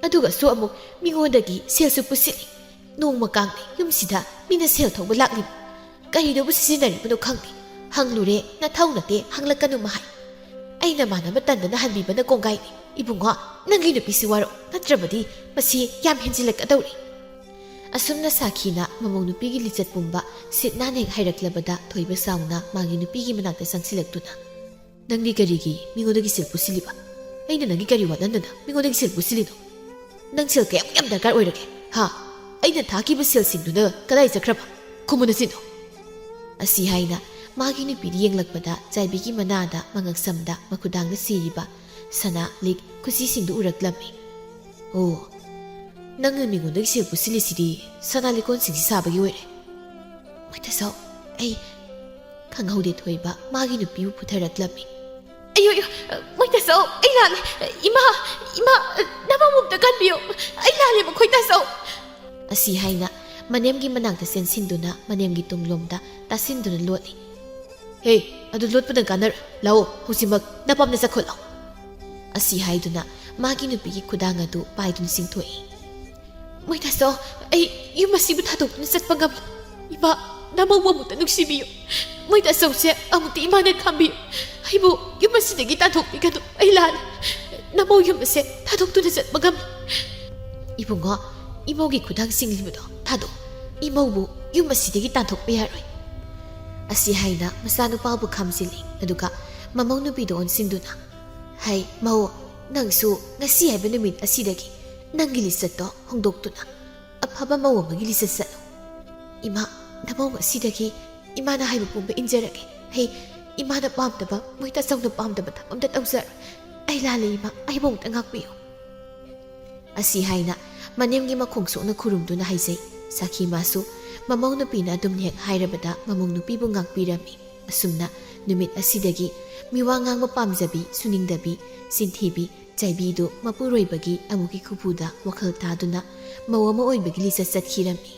ꯑꯗꯨꯒꯁꯨ ꯑꯃꯨꯛ ꯃꯤꯉꯣꯟꯗꯒꯤ ꯁꯦꯜꯁꯨ ꯄꯨꯁꯤꯜꯂꯤ ꯅꯣꯡꯃ ꯀꯥꯡꯗꯦ ꯌꯨꯝꯁꯤꯗ ꯃꯤꯅ ꯁꯦꯜ ꯊꯧꯕ ꯂꯥꯛꯂꯤꯕ ꯀꯔꯤꯗꯕꯨ ꯁꯤꯖꯤꯟꯅꯔꯤꯕꯅꯣ ꯈꯪꯗꯦ ꯍꯪꯂꯨꯔꯦ ꯅꯊꯧ ꯅꯠꯇꯦ ꯍꯪꯂꯛꯀꯅꯨ ꯃꯍꯥꯏ ꯑꯩꯅ ꯃꯥꯟꯅꯕ ꯇꯟꯗꯅ ꯍꯟꯕꯤꯕꯅ ꯀꯣꯡꯒꯥꯏꯅꯤ ꯏꯕꯨꯡꯉꯣ ꯅꯪꯒꯤ ꯅꯨꯄꯤꯁꯤ ꯋꯥꯔꯣ ꯅꯠꯇ꯭ꯔꯕꯗꯤ ꯃꯁꯤ ꯌꯥꯝ ꯍꯦꯟꯖꯤꯜꯂꯛꯀꯗꯧꯔꯤ ꯑꯁꯨꯝꯅ ꯁꯥꯈꯤꯅ ꯃꯃꯧ ꯅꯨꯄꯤꯒꯤ ꯂꯤꯆꯠ ꯄꯨꯝꯕ ꯁꯤꯠ ꯅꯥꯟ ꯍꯦꯛ ꯍꯥꯏꯔꯛꯂꯕꯗ ꯊꯣꯏꯕ ꯁꯥꯎꯅ ꯃꯥꯒꯤ ꯅꯨꯄꯤꯒꯤ ꯃꯅꯥꯛꯇ ꯆꯪꯁꯤꯜꯂꯛꯇꯨꯅ ꯅꯪꯗꯤ ꯀꯔꯤꯒꯤ ꯃꯤꯉꯣꯟꯗꯒꯤ ꯁꯦꯜ ꯄꯨꯁꯤꯜꯂꯤꯕ ꯑꯩꯅ ꯅꯪꯒꯤ ꯀꯔꯤ ꯋꯥꯠꯍꯟꯗꯅ ꯃꯤꯉꯣꯟꯗꯒꯤ ꯁꯦꯜ ꯄꯨꯁꯤꯜꯂꯤꯅꯣ ꯅꯪ ꯁꯦꯜ ꯀꯌꯥꯃꯨꯛ ꯌꯥꯝ ꯗꯔꯀꯥꯔ ꯑꯣꯏꯔꯒꯦ ꯍꯥ ꯑꯩꯅ ꯊꯥꯈꯤꯕ ꯁꯦꯜꯁꯤꯡꯗꯨꯅ ꯀꯗꯥꯏ ꯆꯠꯈ꯭ꯔꯕ ꯈꯨꯝꯃꯨꯅꯁꯤꯅꯣ ꯑꯁꯤ ꯍꯥꯏꯅ ꯃꯥꯒꯤ ꯅꯨꯄꯤꯗ ꯌꯦꯡꯂꯛꯄꯗ ꯆꯥꯏꯕꯤꯒꯤ ꯃꯅꯥꯗ ꯃꯉꯛꯁꯝꯗ ꯃꯈꯨꯗꯥꯡꯗ ꯁꯤꯔꯤꯕ ꯁꯅꯥ ꯂꯤꯛ ꯈꯨꯁꯤꯁꯤꯡꯗꯨ ꯎꯔꯛꯂꯝꯃꯤ ꯑꯣ ꯅꯪꯅ ꯃꯤꯉꯣꯟꯗꯒꯤ ꯁꯦꯜ ꯄꯨꯁꯤꯜꯂꯤꯁꯤꯗꯤ ꯁꯅꯥ ꯂꯤꯀꯣꯟꯁꯤꯡꯁꯤ ꯁꯥꯕꯒꯤ ꯑꯣꯏꯔꯦ ꯃꯣꯏꯇꯥꯁꯣ ꯑꯩ ꯈꯪꯍꯧꯗꯦ ꯊꯣꯏꯕ ꯃꯥꯒꯤ ꯅꯨꯄꯤꯕꯨ ꯄꯨꯊꯔꯛꯂꯝꯃꯤ ꯑꯌꯣ ꯃꯣꯏꯇꯥꯁꯣ ꯑꯩ ꯂꯥꯜꯂꯦ ꯏꯃꯥ ꯅꯃꯃꯨꯛꯇ ꯀꯟꯕꯤꯌꯣ ꯑꯩ ꯂꯥꯜꯂꯦ ꯃꯈꯣꯏꯇꯥꯁꯣ ꯑꯁꯤ ꯍꯥꯏꯅ ꯃꯅꯦꯝꯒꯤ ꯃꯅꯥꯛꯇ ꯆꯦꯟꯁꯤꯟꯗꯨꯅ ꯃꯅꯦꯝꯒꯤ ꯇꯨꯡꯂꯣꯝꯗ ꯇꯥꯁꯤꯟꯗꯨꯅ ꯂꯣꯠꯂꯤ ꯍꯦ ꯑꯗꯨ ꯂꯣꯠꯄꯗ ꯀꯥꯟꯅꯔ ꯂꯥꯛꯑꯣ ꯍꯧꯖꯤꯛꯃꯛ ꯅꯄꯥꯝꯅ ꯆꯠꯈꯣꯠꯂꯣ ꯑꯁꯤ ꯍꯥꯏꯗꯨꯅ ꯃꯥꯒꯤ ꯅꯨꯄꯤꯒꯤ ꯈꯨꯗꯥꯡ ꯑꯗꯨ ꯄꯥꯏꯗꯨꯅ ꯆꯤꯡꯊꯣꯛꯏ ꯃꯣꯏꯇꯥꯁꯣ ꯑꯩ ꯌꯨꯝ ꯑꯁꯤꯕꯨ ꯊꯥꯗꯣꯛꯇꯨꯅ ꯆꯠꯄ ꯉꯝꯂꯣ ꯏꯃꯥ ꯅꯃꯧꯕꯨ ꯑꯃꯨꯛꯇ ꯅꯨꯡꯁꯤꯕꯤꯌꯨ ꯃꯣꯏꯇꯥꯁꯣꯁꯦ ꯑꯃꯨꯛꯇ ꯏꯃꯥꯅ ꯈꯥꯝꯕꯤꯌꯨ ꯑꯩꯕꯨ ꯌꯨꯝ ꯑꯁꯤꯗꯒꯤ ꯇꯥꯟꯊꯣꯛꯄꯤꯒꯅꯨ ꯑꯩ ꯂꯥꯜꯂꯦ ꯅꯃꯧ ꯌꯨꯝ ꯑꯁꯦ ꯊꯥꯗꯣꯛꯇꯨꯅ ꯆꯠꯄ ꯉꯝꯂꯣ ꯏꯕꯨꯡꯉꯣ ꯏꯃꯧꯒꯤ ꯈꯨꯗꯥꯡ ꯆꯤꯡꯂꯤꯕꯗꯣ ꯊꯥꯗꯣꯛ ꯏꯃꯧꯕꯨ ꯌꯨꯝ ꯑꯁꯤꯗꯒꯤ ꯇꯥꯟꯊꯣꯛꯄ ꯌꯥꯔꯣꯏ ꯑꯁꯤ ꯍꯥꯏꯅ ꯃꯆꯥꯅꯨꯄꯥꯕꯨ ꯈꯥꯝꯖꯤꯜꯂꯤ ꯑꯗꯨꯒ ꯃꯃꯧ ꯅꯨꯄꯤꯗ ꯑꯣꯟꯁꯤꯟꯗꯨꯅ ꯍꯩ ꯃꯧ ꯅꯪꯁꯨ ꯉꯁꯤ ꯍꯥꯏꯕ ꯅꯨꯃꯤꯠ ꯑꯁꯤꯗꯒꯤ ꯅꯪꯒꯤ ꯂꯤꯆꯠꯇꯣ ꯍꯣꯡꯗꯣꯛꯇꯨꯅ ꯑꯐꯕ ꯃꯧ ꯑꯃꯒꯤ ꯂꯤꯆꯠ ꯆꯠꯂꯨ ꯏꯃꯥ ꯅꯃꯧ ꯑꯁꯤꯗꯒꯤ ꯏꯃꯥꯅ ꯍꯥꯏꯕ ꯄꯨꯝꯕ ꯏꯟꯖꯔꯒꯦ ꯍꯩ ꯏꯃꯥꯅ ꯄꯥꯝꯗꯕ ꯃꯣꯏꯇꯥꯆꯧꯅ ꯄꯥꯝꯗꯕ ꯊꯕꯛ ꯑꯝꯇ ꯇꯧꯖꯔꯣꯏ ꯑꯩ ꯂꯥꯜꯂꯦ ꯏꯃꯥ ꯑꯩꯕꯨ ꯑꯃꯨꯛꯇ ꯉꯥꯛꯄꯤꯌꯨ ꯑꯁꯤ ꯍꯥꯏꯅ ꯃꯅꯦꯝꯒꯤ ꯃꯈꯣꯡ ꯁꯣꯛꯅ ꯈꯨꯔꯨꯝꯗꯨꯅ ꯍꯥꯏꯖꯩ ꯁꯥꯈꯤ ꯃꯥꯁꯨ ꯃꯃꯧ ꯅꯨꯄꯤꯅ ꯑꯗꯨꯝ ꯍꯦꯛ ꯍꯥꯏꯔꯕꯗ ꯃꯃꯧ ꯅꯨꯄꯤꯕꯨ ꯉꯥꯛꯄꯤꯔꯝꯃꯤ ꯑꯁꯨꯝꯅ ꯅꯨꯃꯤꯠ ꯑꯁꯤꯗꯒꯤ ꯃꯤꯋꯥ ꯉꯥꯡꯕ ꯄꯥꯝꯖꯕꯤ ꯁꯨꯅꯤꯡꯗꯕꯤ ꯁꯤꯟꯊꯤꯕꯤ ꯆꯥꯏꯕꯤꯗꯨ ꯃꯄꯨꯔꯣꯏꯕꯒꯤ ꯑꯃꯨꯛꯀꯤ ꯈꯨꯐꯨꯗ ꯋꯥꯈꯜ ꯇꯥꯗꯨꯅ ꯃꯧ ꯑꯃ ꯑꯣꯏꯕꯒꯤ ꯂꯤꯆꯠ ꯆꯠꯈꯤꯔꯝꯃꯤ